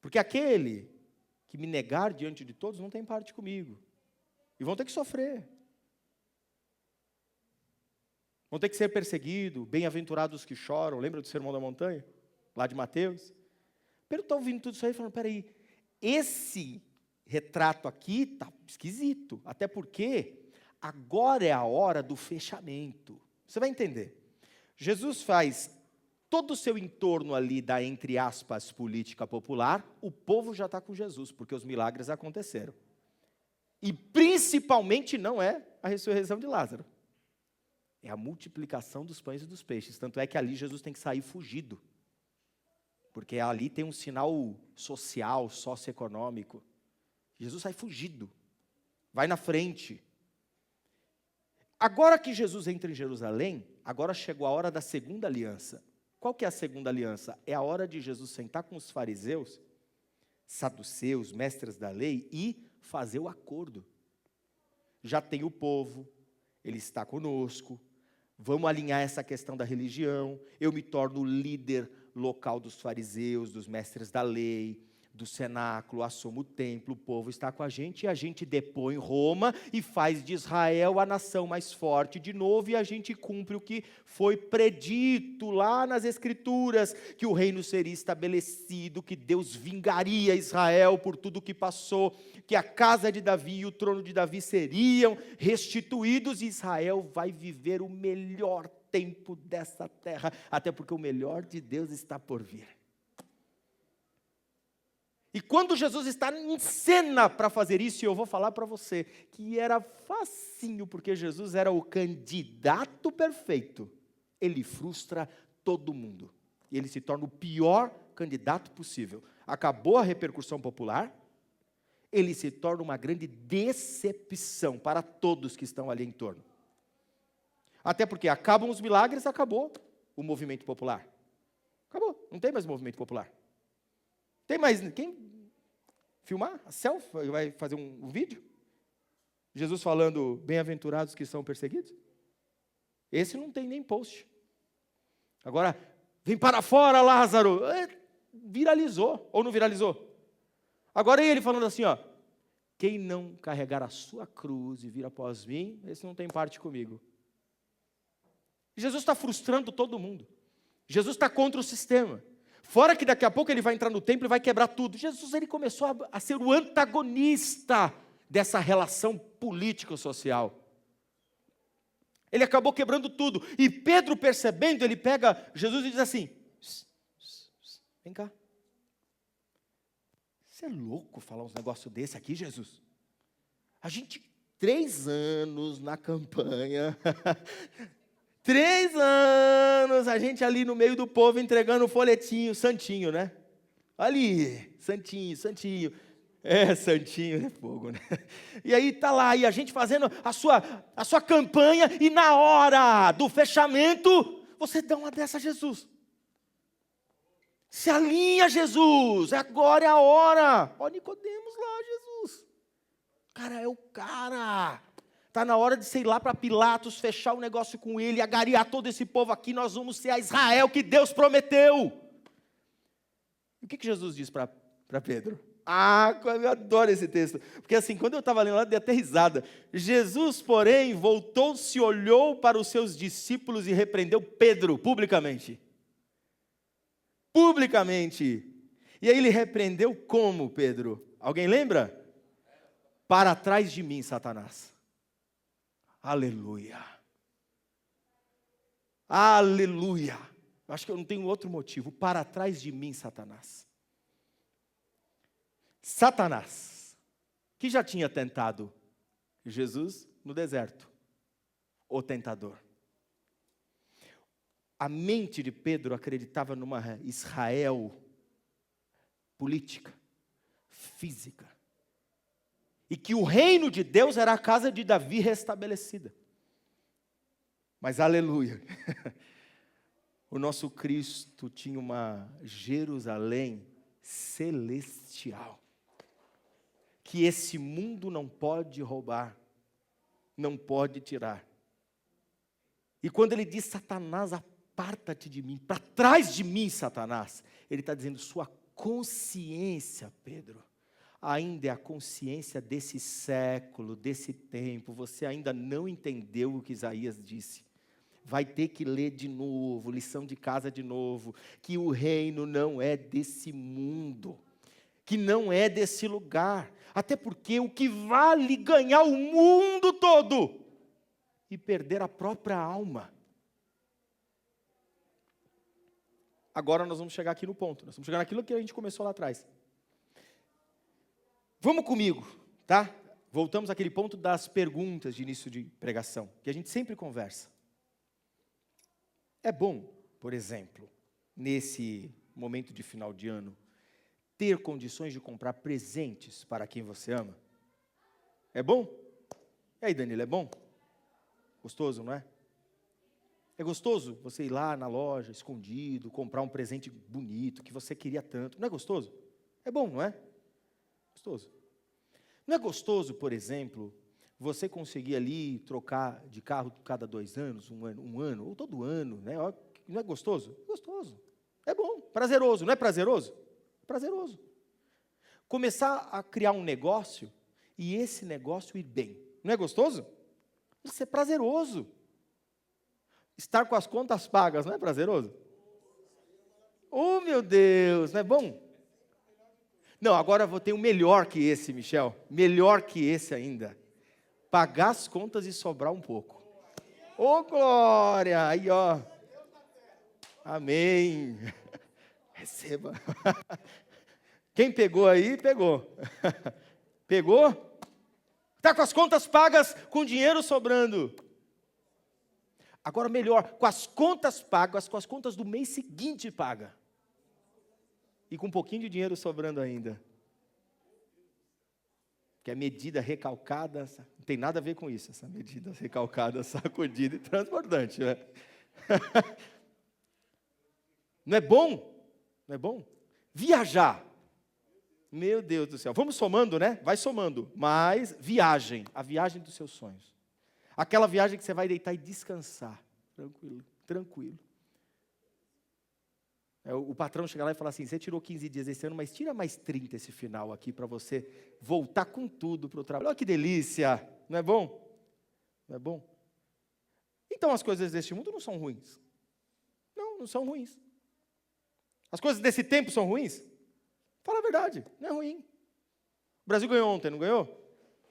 Porque aquele que me negar diante de todos não tem parte comigo. E vão ter que sofrer. Vão ter que ser perseguidos, bem-aventurados que choram. Lembra do Sermão da Montanha? Lá de Mateus. Pedro está ouvindo tudo isso aí e falando, peraí, esse retrato aqui está esquisito. Até porque agora é a hora do fechamento. Você vai entender. Jesus faz todo o seu entorno ali da, entre aspas, política popular, o povo já está com Jesus, porque os milagres aconteceram. E principalmente não é a ressurreição de Lázaro. É a multiplicação dos pães e dos peixes. Tanto é que ali Jesus tem que sair fugido. Porque ali tem um sinal social, socioeconômico. Jesus sai fugido. Vai na frente. Agora que Jesus entra em Jerusalém, agora chegou a hora da segunda aliança. Qual que é a segunda aliança? É a hora de Jesus sentar com os fariseus, saduceus, mestres da lei, e fazer o acordo. Já tem o povo, ele está conosco, vamos alinhar essa questão da religião, eu me torno líder local dos fariseus, dos mestres da lei, do cenáculo, assumo o templo, o povo está com a gente, e a gente depõe Roma e faz de Israel a nação mais forte de novo, e a gente cumpre o que foi predito lá nas Escrituras, que o reino seria estabelecido, que Deus vingaria Israel por tudo que passou, que a casa de Davi e o trono de Davi seriam restituídos, e Israel vai viver o melhor tempo dessa terra, até porque o melhor de Deus está por vir. E quando Jesus está em cena para fazer isso, e eu vou falar para você, que era facinho, porque Jesus era o candidato perfeito, ele frustra todo mundo. E ele se torna o pior candidato possível. Acabou a repercussão popular, ele se torna uma grande decepção para todos que estão ali em torno. Até porque acabam os milagres, acabou o movimento popular. Acabou, não tem mais movimento popular. Tem mais, quem filmar a selfie, vai fazer um vídeo? Jesus falando, bem-aventurados que são perseguidos? Esse não tem nem post. Agora, vem para fora, Lázaro. Viralizou, ou não viralizou? Agora ele falando assim, ó, quem não carregar a sua cruz e vir após mim, esse não tem parte comigo. Jesus está frustrando todo mundo. Jesus está contra o sistema. Fora que daqui a pouco ele vai entrar no templo e vai quebrar tudo. Jesus ele começou a ser o antagonista dessa relação político-social. Ele acabou quebrando tudo. E Pedro, percebendo, ele pega Jesus e diz assim, vem cá. Você é louco falar uns negócios desse aqui, Jesus? A gente, 3 anos na campanha, 3 anos, a gente ali no meio do povo entregando o folhetinho, santinho, né? Ali, santinho, santinho. Santinho, é fogo, né? E aí tá lá, e a gente fazendo a sua campanha, e na hora do fechamento, você dá uma dessa a Jesus. Se alinha, Jesus, agora é a hora. Ó, Nicodemos lá, Jesus. Cara, é o cara. Está na hora de, sei lá, para Pilatos, fechar o negócio com ele, agariar todo esse povo aqui, nós vamos ser a Israel que Deus prometeu. E o que Jesus diz para Pedro? Eu adoro esse texto, porque assim, quando eu estava lendo lá, eu dei até risada. Jesus, porém, voltou-se, olhou para os seus discípulos e repreendeu Pedro, publicamente. Publicamente. E aí ele repreendeu como, Pedro? Alguém lembra? Para trás de mim, Satanás. Aleluia. Aleluia. Acho que eu não tenho outro motivo. Para trás de mim, Satanás. Satanás, que já tinha tentado Jesus no deserto, o tentador. A mente de Pedro acreditava numa Israel política, física, e que o reino de Deus era a casa de Davi restabelecida. Mas aleluia, o nosso Cristo tinha uma Jerusalém celestial, que esse mundo não pode roubar, não pode tirar. E quando ele diz, Satanás, aparta-te de mim, para trás de mim, Satanás, ele está dizendo, sua consciência, Pedro, ainda é a consciência desse século, desse tempo, você ainda não entendeu o que Isaías disse. Vai ter que ler de novo, lição de casa de novo, que o reino não é desse mundo, que não é desse lugar. Até porque o que vale ganhar o mundo todo e perder a própria alma. Agora nós vamos chegar aqui no ponto. Nós vamos chegar naquilo que a gente começou lá atrás. Vamos comigo, tá? Voltamos àquele ponto das perguntas de início de pregação, que a gente sempre conversa. É bom, por exemplo, nesse momento de final de ano, ter condições de comprar presentes para quem você ama? É bom? E aí, Danilo, é bom? Gostoso, não é? É gostoso você ir lá na loja, escondido, comprar um presente bonito, que você queria tanto. Não é gostoso? É bom, não é? Gostoso. Não é gostoso, por exemplo, você conseguir ali trocar de carro cada 2 anos, um ano, ou todo ano, né? Não é gostoso? Gostoso. É bom, prazeroso, não é prazeroso? Prazeroso. Começar a criar um negócio e esse negócio ir bem. Não é gostoso? Isso é prazeroso. Estar com as contas pagas, não é prazeroso? Oh, meu Deus, não é bom? Não, agora eu vou ter um melhor que esse, Michel. Melhor que esse ainda. Pagar as contas e sobrar um pouco. Ô, glória! Aí, ó. Amém. Receba. Quem pegou aí, pegou. Pegou? Está com as contas pagas, com dinheiro sobrando. Agora melhor, com as contas pagas, com as contas do mês seguinte paga. E com um pouquinho de dinheiro sobrando ainda. Que é medida recalcada, não tem nada a ver com isso, essa medida recalcada, sacudida e transbordante, né? Não é bom? Não é bom? Viajar. Meu Deus do céu. Vamos somando, né? Vai somando. Mas viagem, a viagem dos seus sonhos. Aquela viagem que você vai deitar e descansar. Tranquilo, tranquilo. O patrão chega lá e fala assim, você tirou 15 dias esse ano, mas tira mais 30 esse final aqui para você voltar com tudo para o trabalho. Olha que delícia, não é bom? Não é bom? Então as coisas deste mundo não são ruins. Não são ruins. As coisas desse tempo são ruins? Fala a verdade, não é ruim. O Brasil ganhou ontem, não ganhou?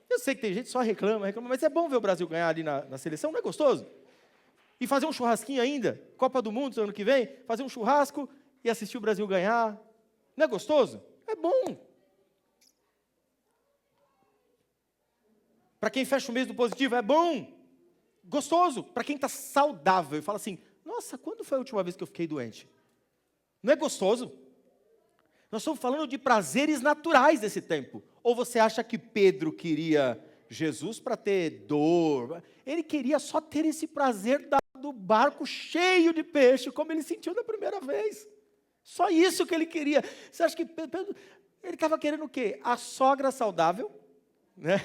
Eu sei que tem gente que só reclama, mas é bom ver o Brasil ganhar ali na seleção, não é gostoso? E fazer um churrasquinho ainda, Copa do Mundo, ano que vem, fazer um churrasco e assistir o Brasil ganhar. Não é gostoso? É bom. Para quem fecha o mês do positivo, é bom. Gostoso. Para quem está saudável e fala assim, nossa, quando foi a última vez que eu fiquei doente? Não é gostoso? Nós estamos falando de prazeres naturais desse tempo. Ou você acha que Pedro queria Jesus para ter dor? Ele queria só ter esse prazer do barco cheio de peixe, como ele sentiu da primeira vez. Só isso que ele queria. Você acha que Pedro, ele estava querendo o quê? A sogra saudável, né?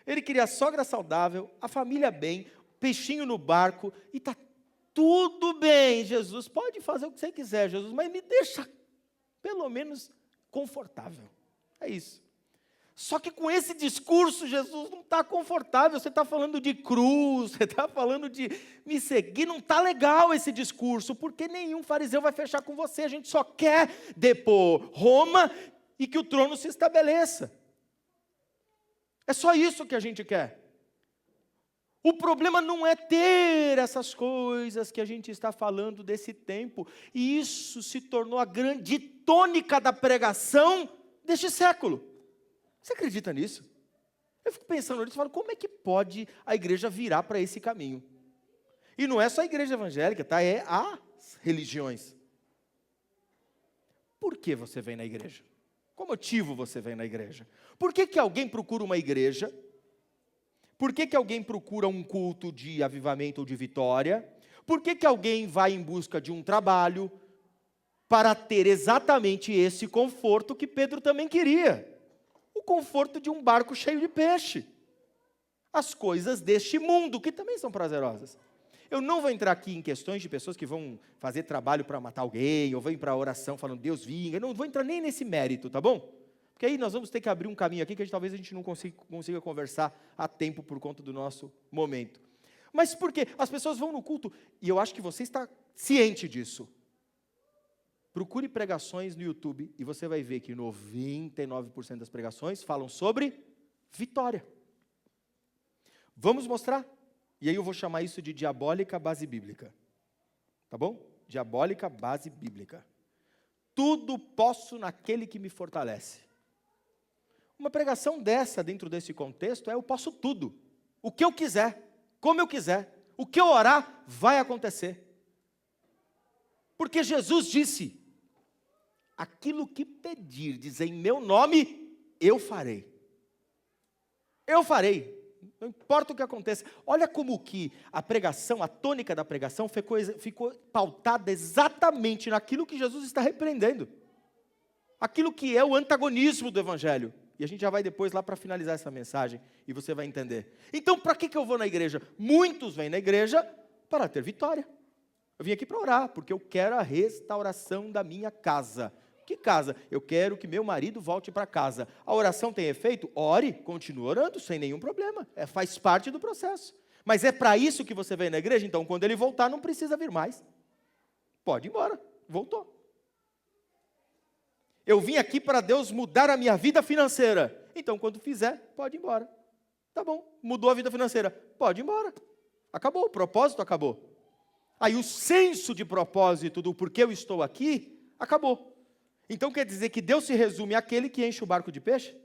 Ele queria a sogra saudável, a família bem, peixinho no barco, e está tudo bem, Jesus, pode fazer o que você quiser, Jesus, mas me deixa pelo menos confortável. É isso. Só que com esse discurso, Jesus não está confortável. Você está falando de cruz, você está falando de me seguir. Não está legal esse discurso, porque nenhum fariseu vai fechar com você. A gente só quer depor Roma e que o trono se estabeleça. É só isso que a gente quer. O problema não é ter essas coisas que a gente está falando desse tempo. E isso se tornou a grande tônica da pregação deste século. Você acredita nisso? Eu fico pensando nisso e falo, como é que pode a igreja virar para esse caminho? E não é só a igreja evangélica, tá? É as religiões. Por que você vem na igreja? Qual motivo você vem na igreja? Por que alguém procura uma igreja? Por que alguém procura um culto de avivamento ou de vitória? Por que alguém vai em busca de um trabalho para ter exatamente esse conforto que Pedro também queria? O conforto de um barco cheio de peixe. As coisas deste mundo, que também são prazerosas. Eu não vou entrar aqui em questões de pessoas que vão fazer trabalho para matar alguém, ou vão para a oração falando, Deus vinga. Eu não vou entrar nem nesse mérito, tá bom? Porque aí nós vamos ter que abrir um caminho aqui que talvez a gente não consiga conversar a tempo por conta do nosso momento. Mas por quê? As pessoas vão no culto, e eu acho que você está ciente disso. Procure pregações no YouTube e você vai ver que 99% das pregações falam sobre vitória. Vamos mostrar? E aí eu vou chamar isso de diabólica base bíblica. Tá bom? Diabólica base bíblica. Tudo posso naquele que me fortalece. Uma pregação dessa, dentro desse contexto, é eu posso tudo. O que eu quiser, como eu quiser. O que eu orar, vai acontecer. Porque Jesus disse, aquilo que pedirdes em meu nome, eu farei. Eu farei. Não importa o que aconteça. Olha como que a pregação, a tônica da pregação ficou pautada exatamente naquilo que Jesus está repreendendo. Aquilo que é o antagonismo do Evangelho. E a gente já vai depois lá para finalizar essa mensagem e você vai entender. Então, para que eu vou na igreja? Muitos vêm na igreja para ter vitória. Eu vim aqui para orar, porque eu quero a restauração da minha casa. Que casa? Eu quero que meu marido volte para casa. A oração tem efeito? Ore, continue orando, sem nenhum problema. Faz parte do processo. Mas é para isso que você vem na igreja? Então, quando ele voltar, não precisa vir mais. Pode ir embora. Voltou. Eu vim aqui para Deus mudar a minha vida financeira. Então, quando fizer, pode ir embora. Tá bom, mudou a vida financeira. Pode ir embora. Acabou, o propósito acabou. Aí o senso de propósito do porquê eu estou aqui, acabou. Então quer dizer que Deus se resume àquele que enche o barco de peixe?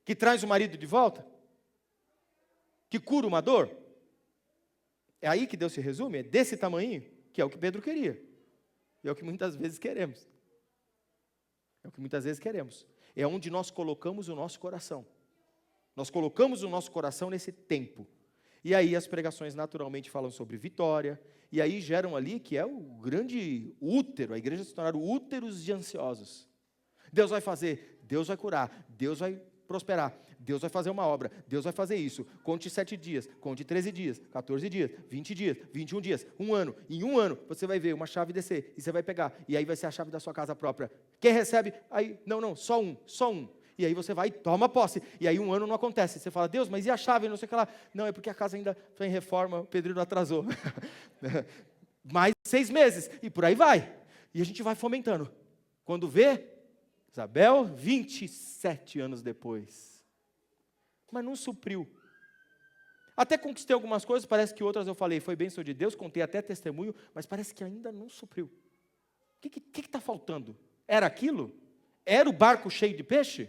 Que traz o marido de volta? Que cura uma dor? É aí que Deus se resume? É desse tamanho? Que é o que Pedro queria. E é o que muitas vezes queremos. É o que muitas vezes queremos. É onde nós colocamos o nosso coração. Nós colocamos o nosso coração nesse tempo. E aí as pregações naturalmente falam sobre vitória. E aí geram ali que é o grande útero. A igreja se tornaram úteros de ansiosos. Deus vai fazer, Deus vai curar, Deus vai prosperar, Deus vai fazer uma obra, Deus vai fazer isso. Conte 7 dias, conte 13 dias, 14 dias, 20 dias, 21 dias, 1 ano. Em 1 ano você vai ver uma chave descer e você vai pegar. E aí vai ser a chave da sua casa própria. Quem recebe? Aí, não, só um. E aí você vai e toma posse. E aí 1 ano não acontece. Você fala, Deus, mas e a chave? Não sei o que lá. Não, é porque a casa ainda foi em reforma, o pedreiro atrasou. Mais 6 meses. E por aí vai. E a gente vai fomentando. Quando vê, Isabel, 27 anos depois. Mas não supriu. Até conquistei algumas coisas, parece que outras eu falei, foi bênção de Deus, contei até testemunho, mas parece que ainda não supriu. O que está faltando? Era aquilo? Era o barco cheio de peixe?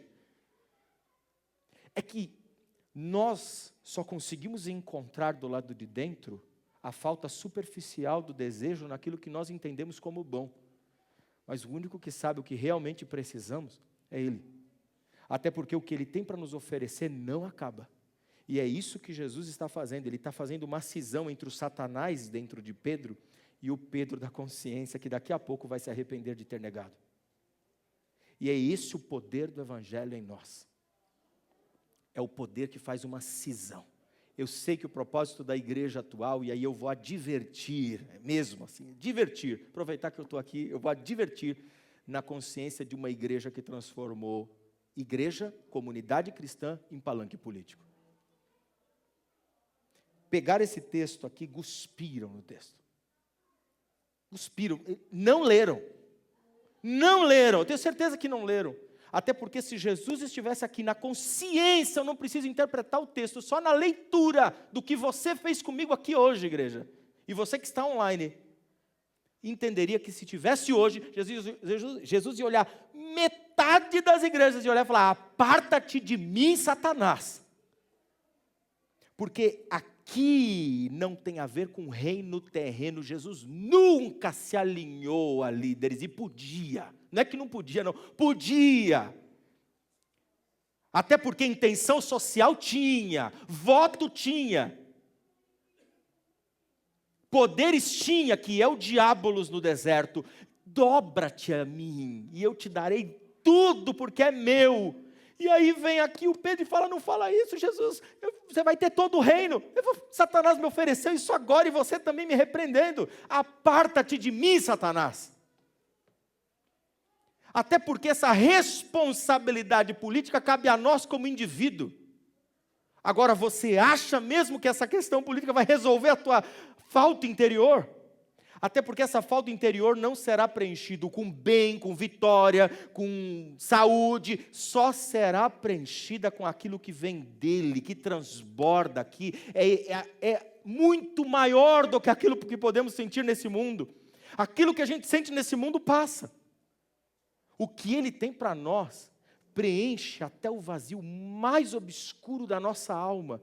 É que nós só conseguimos encontrar do lado de dentro a falta superficial do desejo naquilo que nós entendemos como bom. Mas o único que sabe o que realmente precisamos é Ele. Até porque o que Ele tem para nos oferecer não acaba. E é isso que Jesus está fazendo. Ele está fazendo uma cisão entre o Satanás dentro de Pedro e o Pedro da consciência, que daqui a pouco vai se arrepender de ter negado. E é esse o poder do Evangelho em nós. É o poder que faz uma cisão. Eu sei que o propósito da igreja atual, e aí eu vou advertir, mesmo assim, divertir, aproveitar que eu estou aqui, eu vou advertir na consciência de uma igreja que transformou igreja, comunidade cristã, em palanque político. Pegaram esse texto aqui, cuspiram no texto. Cuspiram, não leram. Não leram, eu tenho certeza que não leram. Até porque se Jesus estivesse aqui na consciência, eu não preciso interpretar o texto, só na leitura do que você fez comigo aqui hoje, igreja. E você que está online, entenderia que se tivesse hoje, Jesus ia olhar metade das igrejas e olhar e falar, aparta-te de mim, Satanás. Porque aqui não tem a ver com reino terreno. Jesus nunca se alinhou a líderes, e podia. Não é que não podia, não. Podia. Até porque intenção social tinha, voto tinha, poderes tinha, que é o diabolos no deserto. Dobra-te a mim, e eu te darei tudo, porque é meu. E aí vem aqui o Pedro e fala, não fala isso, Jesus, você vai ter todo o reino. Satanás me ofereceu isso agora, e você também me repreendendo. Aparta-te de mim, Satanás. Até porque essa responsabilidade política cabe a nós como indivíduo. Agora, você acha mesmo que essa questão política vai resolver a tua falta interior? Até porque essa falta interior não será preenchida com bem, com vitória, com saúde. Só será preenchida com aquilo que vem dele, que transborda aqui. É muito maior do que aquilo que podemos sentir nesse mundo. Aquilo que a gente sente nesse mundo passa. O que Ele tem para nós preenche até o vazio mais obscuro da nossa alma.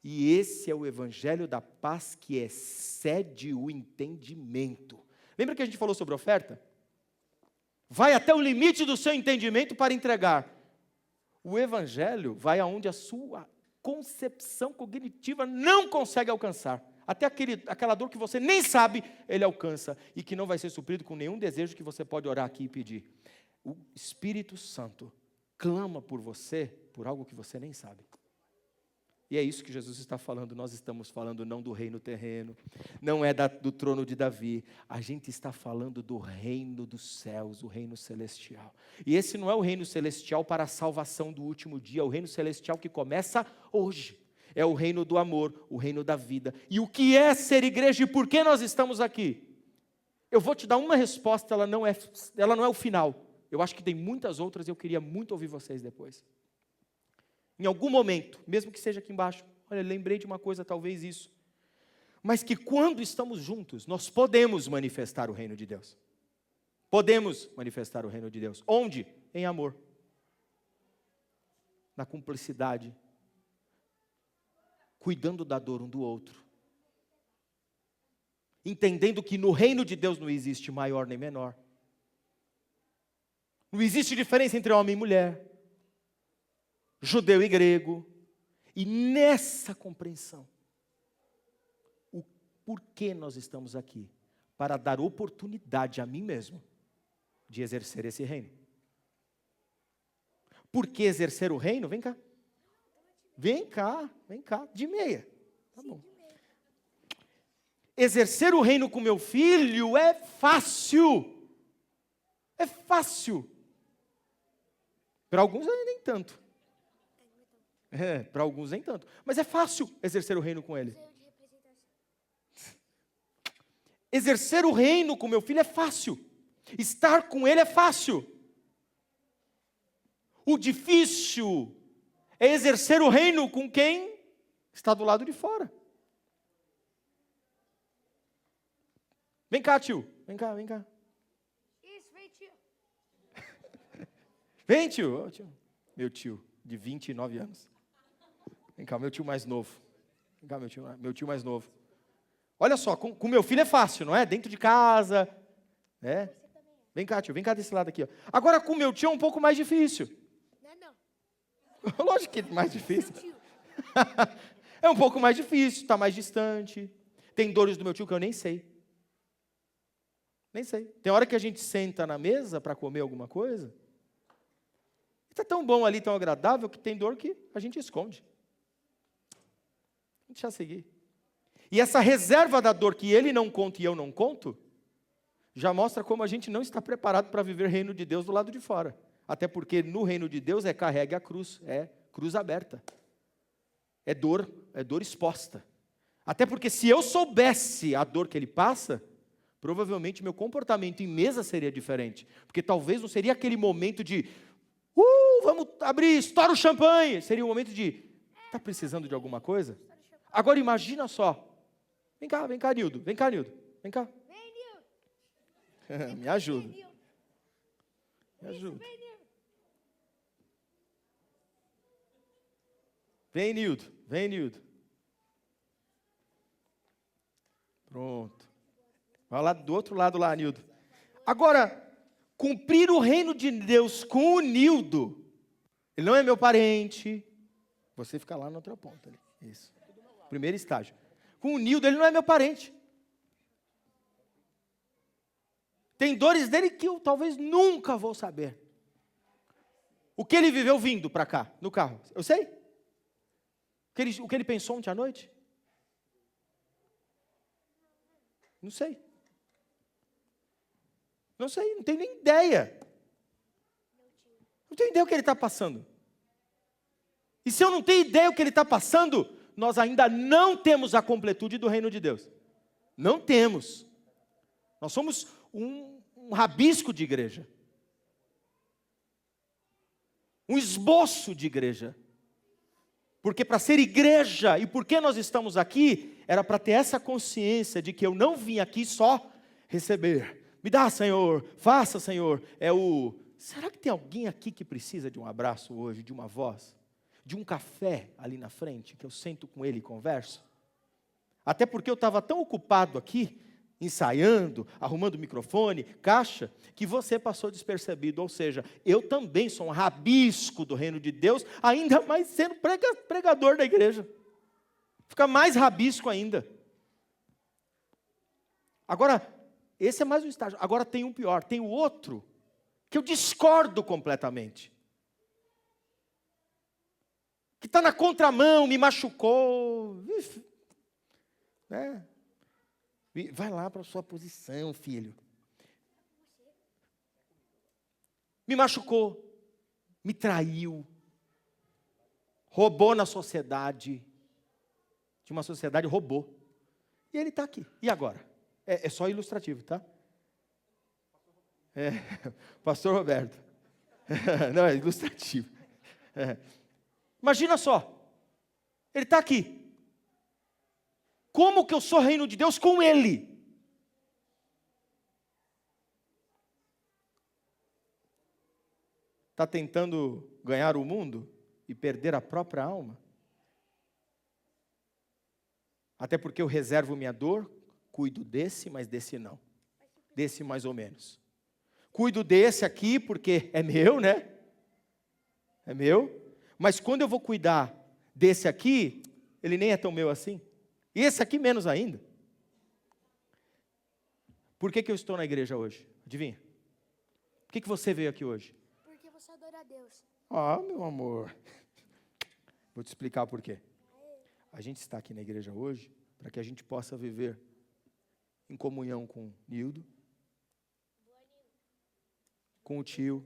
E esse é o Evangelho da paz que excede o entendimento. Lembra que a gente falou sobre oferta? Vai até o limite do seu entendimento para entregar. O Evangelho vai aonde a sua concepção cognitiva não consegue alcançar. Até aquela dor que você nem sabe, Ele alcança. E que não vai ser suprido com nenhum desejo que você pode orar aqui e pedir. O Espírito Santo clama por você, por algo que você nem sabe. E é isso que Jesus está falando. Nós estamos falando não do reino terreno, não é do trono de Davi. A gente está falando do reino dos céus, o reino celestial. E esse não é o reino celestial para a salvação do último dia, é o reino celestial que começa hoje. É o reino do amor, o reino da vida. E o que é ser igreja e por que nós estamos aqui? Eu vou te dar uma resposta, ela não é o final. Eu acho que tem muitas outras e eu queria muito ouvir vocês depois. Em algum momento, mesmo que seja aqui embaixo, olha, lembrei de uma coisa, talvez isso. Mas que quando estamos juntos, nós podemos manifestar o reino de Deus. Podemos manifestar o reino de Deus. Onde? Em amor. Na cumplicidade. Cuidando da dor um do outro. Entendendo que no reino de Deus não existe maior nem menor. Não existe diferença entre homem e mulher, judeu e grego. E nessa compreensão, o porquê nós estamos aqui? Para dar oportunidade a mim mesmo de exercer esse reino. Por que exercer o reino? Vem cá. Vem cá, vem cá. De meia. Tá bom. Exercer o reino com meu filho é fácil. É fácil. Para alguns nem tanto. Para alguns nem tanto. Mas é fácil exercer o reino com ele. Exercer o reino com meu filho é fácil. Estar com ele é fácil. O difícil é exercer o reino com quem está do lado de fora. Vem cá, tio. Vem cá, vem cá. Isso, vem, tio. Vem, tio. Ô, tio. Meu tio, de 29 anos. Vem cá, meu tio mais novo. Vem cá, meu tio mais novo. Olha só, com meu filho é fácil, não é? Dentro de casa, né? Vem cá, tio, vem cá desse lado aqui, ó. Agora, com meu tio é um pouco mais difícil. Não. Lógico que é mais difícil. Tio. É um pouco mais difícil, está mais distante. Tem dores do meu tio que eu nem sei. Nem sei. Tem hora que a gente senta na mesa para comer alguma coisa. Está tão bom ali, tão agradável, que tem dor que a gente esconde. A gente já seguir. E essa reserva da dor que ele não conta e eu não conto, já mostra como a gente não está preparado para viver o reino de Deus do lado de fora. Até porque no reino de Deus carregue a cruz, é cruz aberta. É dor exposta. Até porque se eu soubesse a dor que ele passa, provavelmente meu comportamento em mesa seria diferente. Porque talvez não seria aquele momento de, vamos abrir, estoura o champanhe. Seria um momento de, está precisando de alguma coisa? Agora imagina só. Vem cá, Nildo. Vem cá, Nildo. Vem cá. Vem, Nildo. Me ajuda. Me ajuda. Vem, Nildo. Vem, Nildo. Pronto. Vai lá do outro lado lá, Nildo. Agora, cumprir o reino de Deus com o Nildo. Ele não é meu parente. Você fica lá na outra ponta. Ali. Isso. Primeiro estágio. Com o Nildo, ele não é meu parente. Tem dores dele que eu talvez nunca vou saber. O que ele viveu vindo para cá, no carro. Eu sei. O que ele pensou ontem à noite. Não sei. Não sei, não tenho nem ideia. Não tenho ideia o que ele está passando. E se eu não tenho ideia o que ele está passando, nós ainda não temos a completude do reino de Deus. Não temos. Nós somos um rabisco de igreja. Um esboço de igreja. Porque para ser igreja, e porque nós estamos aqui, era para ter essa consciência de que eu não vim aqui só receber. Me dá, Senhor, faça, Senhor. Será que tem alguém aqui que precisa de um abraço hoje, de uma voz? De um café ali na frente, que eu sento com ele e converso? Até porque eu estava tão ocupado aqui, ensaiando, arrumando o microfone, caixa, que você passou despercebido. Ou seja, eu também sou um rabisco do reino de Deus, ainda mais sendo pregador da igreja. Fica mais rabisco ainda. Agora, esse é mais um estágio. Agora tem um pior, tem o outro, que eu discordo completamente. Que está na contramão, me machucou. Né? Vai lá para a sua posição, filho. Me machucou, me traiu, roubou na sociedade. De uma sociedade roubou. E ele está aqui. E agora? É só ilustrativo, tá? Pastor Roberto. Não, é ilustrativo. Imagina só. Ele está aqui. Como que eu sou reino de Deus com ele? Está tentando ganhar o mundo e perder a própria alma? Até porque eu reservo minha dor, cuido desse, mas desse não. Desse mais ou menos. Cuido desse aqui porque é meu, né? É meu. Mas quando eu vou cuidar desse aqui, ele nem é tão meu assim. E esse aqui menos ainda. Por que eu estou na igreja hoje? Adivinha? Por que você veio aqui hoje? Porque você adora a Deus. Ah, meu amor. Vou te explicar por quê. A gente está aqui na igreja hoje para que a gente possa viver em comunhão com Nildo, com o tio,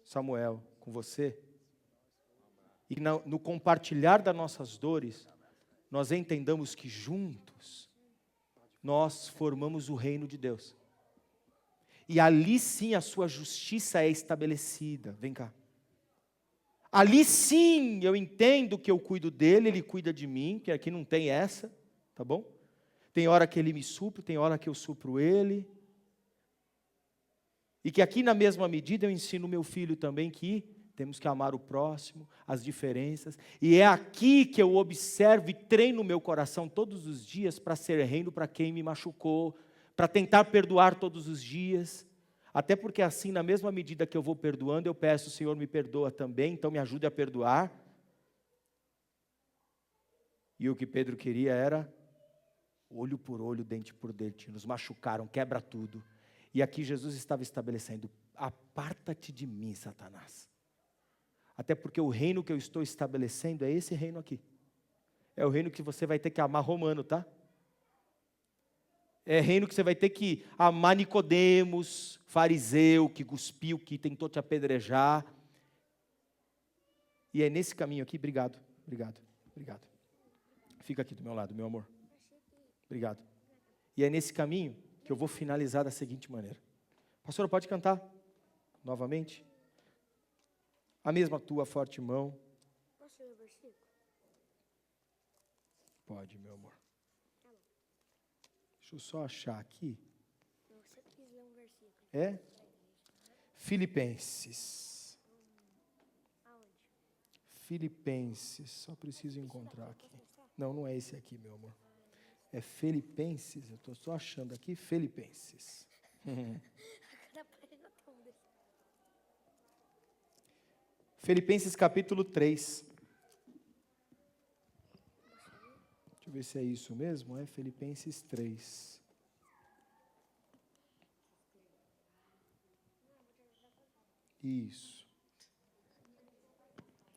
Samuel, com você. E no compartilhar das nossas dores, nós entendamos que juntos nós formamos o reino de Deus. E ali sim a sua justiça é estabelecida. Vem cá. Ali sim eu entendo que eu cuido dele, ele cuida de mim, que aqui não tem essa, tá bom? Tem hora que ele me supre, tem hora que eu supro ele. E que aqui na mesma medida eu ensino meu filho também que temos que amar o próximo, as diferenças. E é aqui que eu observo e treino o meu coração todos os dias para ser reino para quem me machucou, para tentar perdoar todos os dias. Até porque assim, na mesma medida que eu vou perdoando, eu peço, Senhor, me perdoa também, então me ajude a perdoar. E o que Pedro queria era olho por olho, dente por dente. Nos machucaram, quebra tudo. E aqui Jesus estava estabelecendo, aparta-te de mim, Satanás. Até porque o reino que eu estou estabelecendo é esse reino aqui. É o reino que você vai ter que amar romano, tá? É reino que você vai ter que amar Nicodemos, fariseu, que cuspiu, que tentou te apedrejar. E é nesse caminho aqui, obrigado. Fica aqui do meu lado, meu amor. Obrigado. E é nesse caminho que eu vou finalizar da seguinte maneira. Pastora, pode cantar novamente? A mesma tua forte mão. Posso ler o versículo? Pode, meu amor. Deixa eu só achar aqui. Não, você quis ler um versículo. É? Filipenses. Aonde? Filipenses. Só preciso encontrar aqui. Não, não é esse aqui, meu amor. É Filipenses. Eu estou só achando aqui Filipenses. Filipenses capítulo 3. Deixa eu ver se é isso mesmo. É Filipenses 3. Isso.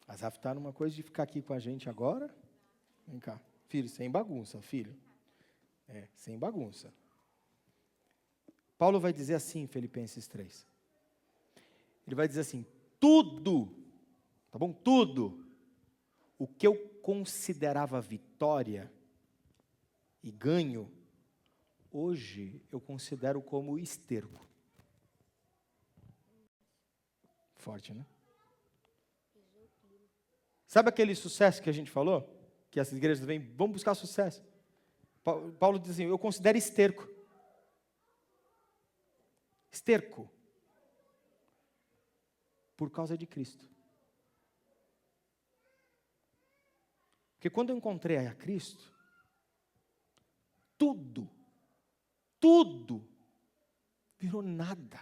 Azaf está numa coisa de ficar aqui com a gente agora. Vem cá. Filho, sem bagunça, filho. Sem bagunça. Paulo vai dizer assim em Filipenses 3. Ele vai dizer assim, tudo, tá bom? Tudo o que eu considerava vitória e ganho, hoje eu considero como esterco. Forte, né? Sabe aquele sucesso que a gente falou? Que essas igrejas vêm, vamos buscar sucesso. Paulo diz assim, eu considero esterco. Esterco. Por causa de Cristo. Porque quando eu encontrei a Cristo, tudo virou nada.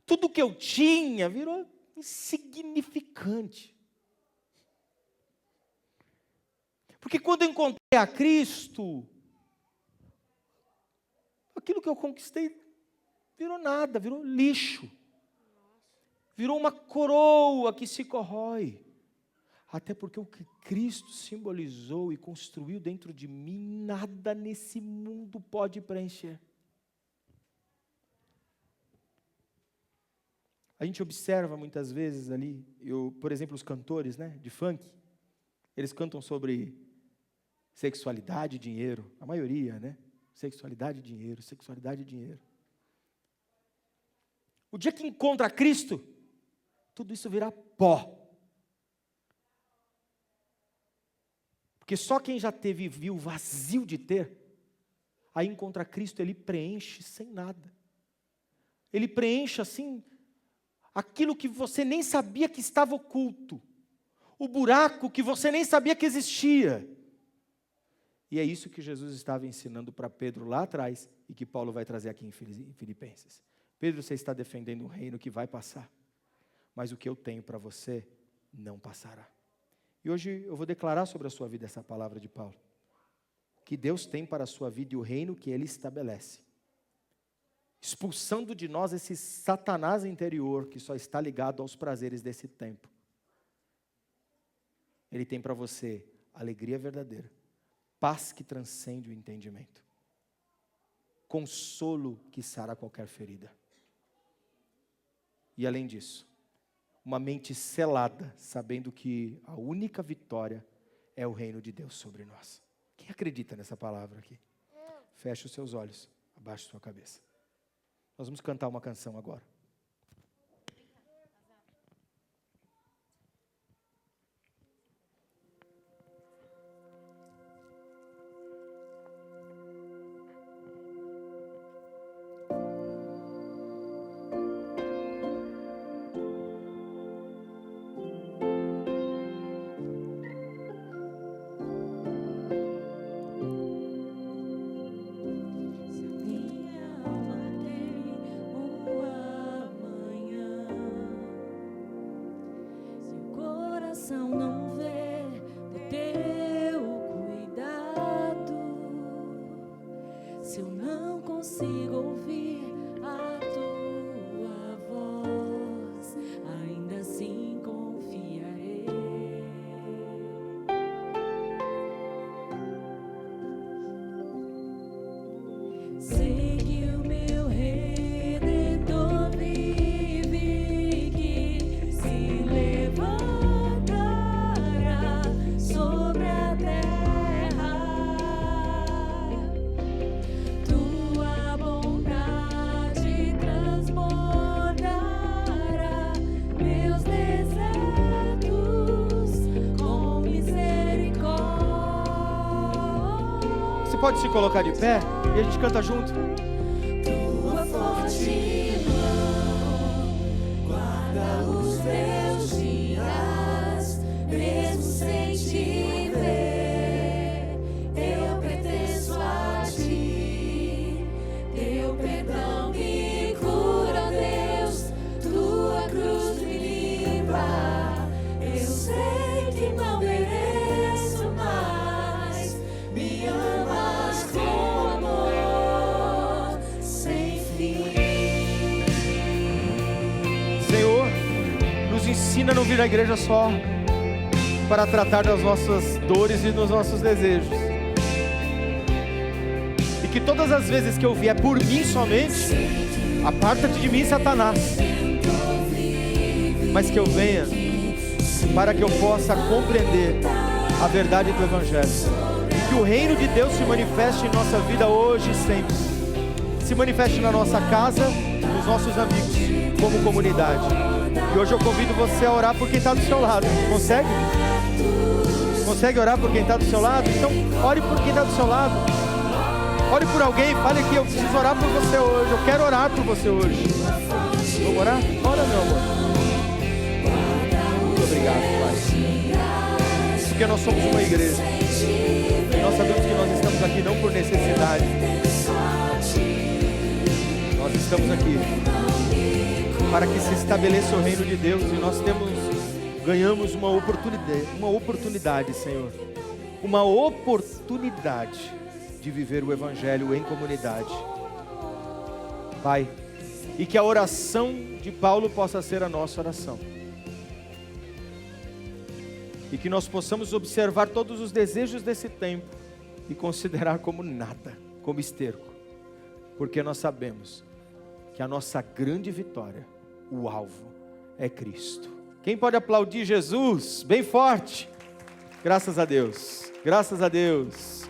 Tudo que eu tinha virou insignificante. Porque quando eu encontrei a Cristo, aquilo que eu conquistei virou nada, virou lixo. Virou uma coroa que se corrói. Até porque o que Cristo simbolizou e construiu dentro de mim, nada nesse mundo pode preencher. A gente observa muitas vezes ali, por exemplo, os cantores, né, de funk, eles cantam sobre sexualidade e dinheiro, a maioria, né? Sexualidade e dinheiro, sexualidade e dinheiro. O dia que encontra Cristo, tudo isso virá pó. Porque só quem já teve e viu o vazio de ter, aí encontra Cristo, ele preenche sem nada. Ele preenche assim, aquilo que você nem sabia que estava oculto. O buraco que você nem sabia que existia. E é isso que Jesus estava ensinando para Pedro lá atrás, e que Paulo vai trazer aqui em Filipenses. Pedro, você está defendendo um reino que vai passar, mas o que eu tenho para você não passará. E hoje eu vou declarar sobre a sua vida essa palavra de Paulo. O que Deus tem para a sua vida e o reino que Ele estabelece expulsando de nós esse Satanás interior que só está ligado aos prazeres desse tempo. Ele tem para você alegria verdadeira, paz que transcende o entendimento, consolo que sara qualquer ferida. E além disso, uma mente selada, sabendo que a única vitória é o reino de Deus sobre nós. Quem acredita nessa palavra aqui? Feche os seus olhos, abaixe sua cabeça. Nós vamos cantar uma canção agora. Não vê o teu cuidado, se eu não consigo ouvir a tua voz, ainda assim confiarei. Sei que o meu Redentor vive, que se levanta sobre a terra, tua bondade transbordará meus desertos com misericórdia. Você pode se colocar de pé e a gente canta junto? Tua forte mão guarda os teus dias, mesmo sem te ver, eu pertenço a ti. Teu perdão me cura, Deus, tua cruz me limpa. Eu sei que não mereço mais, me amas com amor sem fim. Senhor, nos ensina a não vir à igreja só para tratar das nossas dores e dos nossos desejos. E que todas as vezes que eu vier por mim somente, aparta-te de mim, Satanás. Mas que eu venha para que eu possa compreender a verdade do Evangelho. E que o reino de Deus se manifeste em nossa vida hoje e sempre. Se manifeste na nossa casa, nos nossos amigos, como comunidade. E hoje eu convido você a orar por quem está do seu lado. Consegue? Consegue orar por quem está do seu lado? Então, ore por quem está do seu lado. Ore por alguém, fale aqui, eu preciso orar por você hoje. Eu quero orar por você hoje. Vamos orar? Ora, meu amor. Muito obrigado, Pai. Porque nós somos uma igreja. E nós sabemos que nós estamos aqui não por necessidade. Nós estamos aqui para que se estabeleça o reino de Deus. E nós ganhamos uma oportunidade, Senhor. Uma oportunidade de viver o Evangelho em comunidade. Pai, e que a oração de Paulo possa ser a nossa oração. E que nós possamos observar todos os desejos desse tempo e considerar como nada, como esterco. Porque nós sabemos que a nossa grande vitória, o alvo, é Cristo. Quem pode aplaudir Jesus bem forte? Graças a Deus, graças a Deus.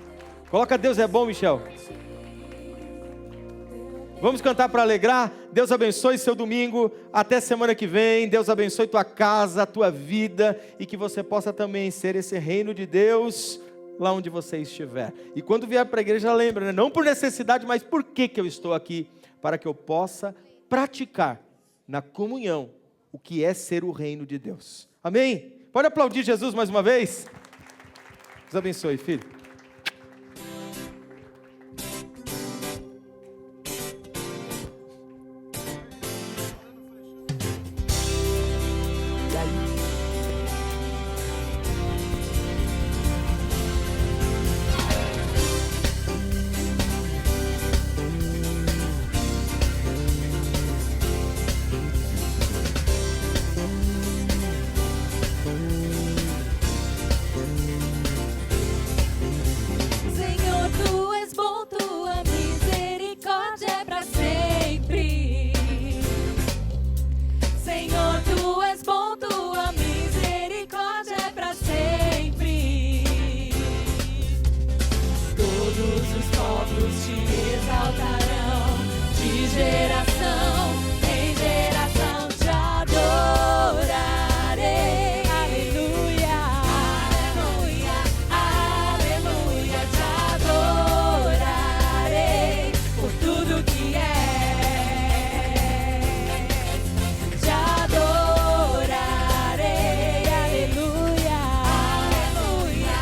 Coloca Deus é bom, Michel. Vamos cantar para alegrar. Deus abençoe seu domingo, até semana que vem. Deus abençoe tua casa, tua vida, e que você possa também ser esse reino de Deus lá onde você estiver. E quando vier para a igreja, lembra, né? Não por necessidade, mas por que eu estou aqui? Para que eu possa praticar na comunhão o que é ser o reino de Deus. Amém? Pode aplaudir Jesus mais uma vez? Deus abençoe, filho.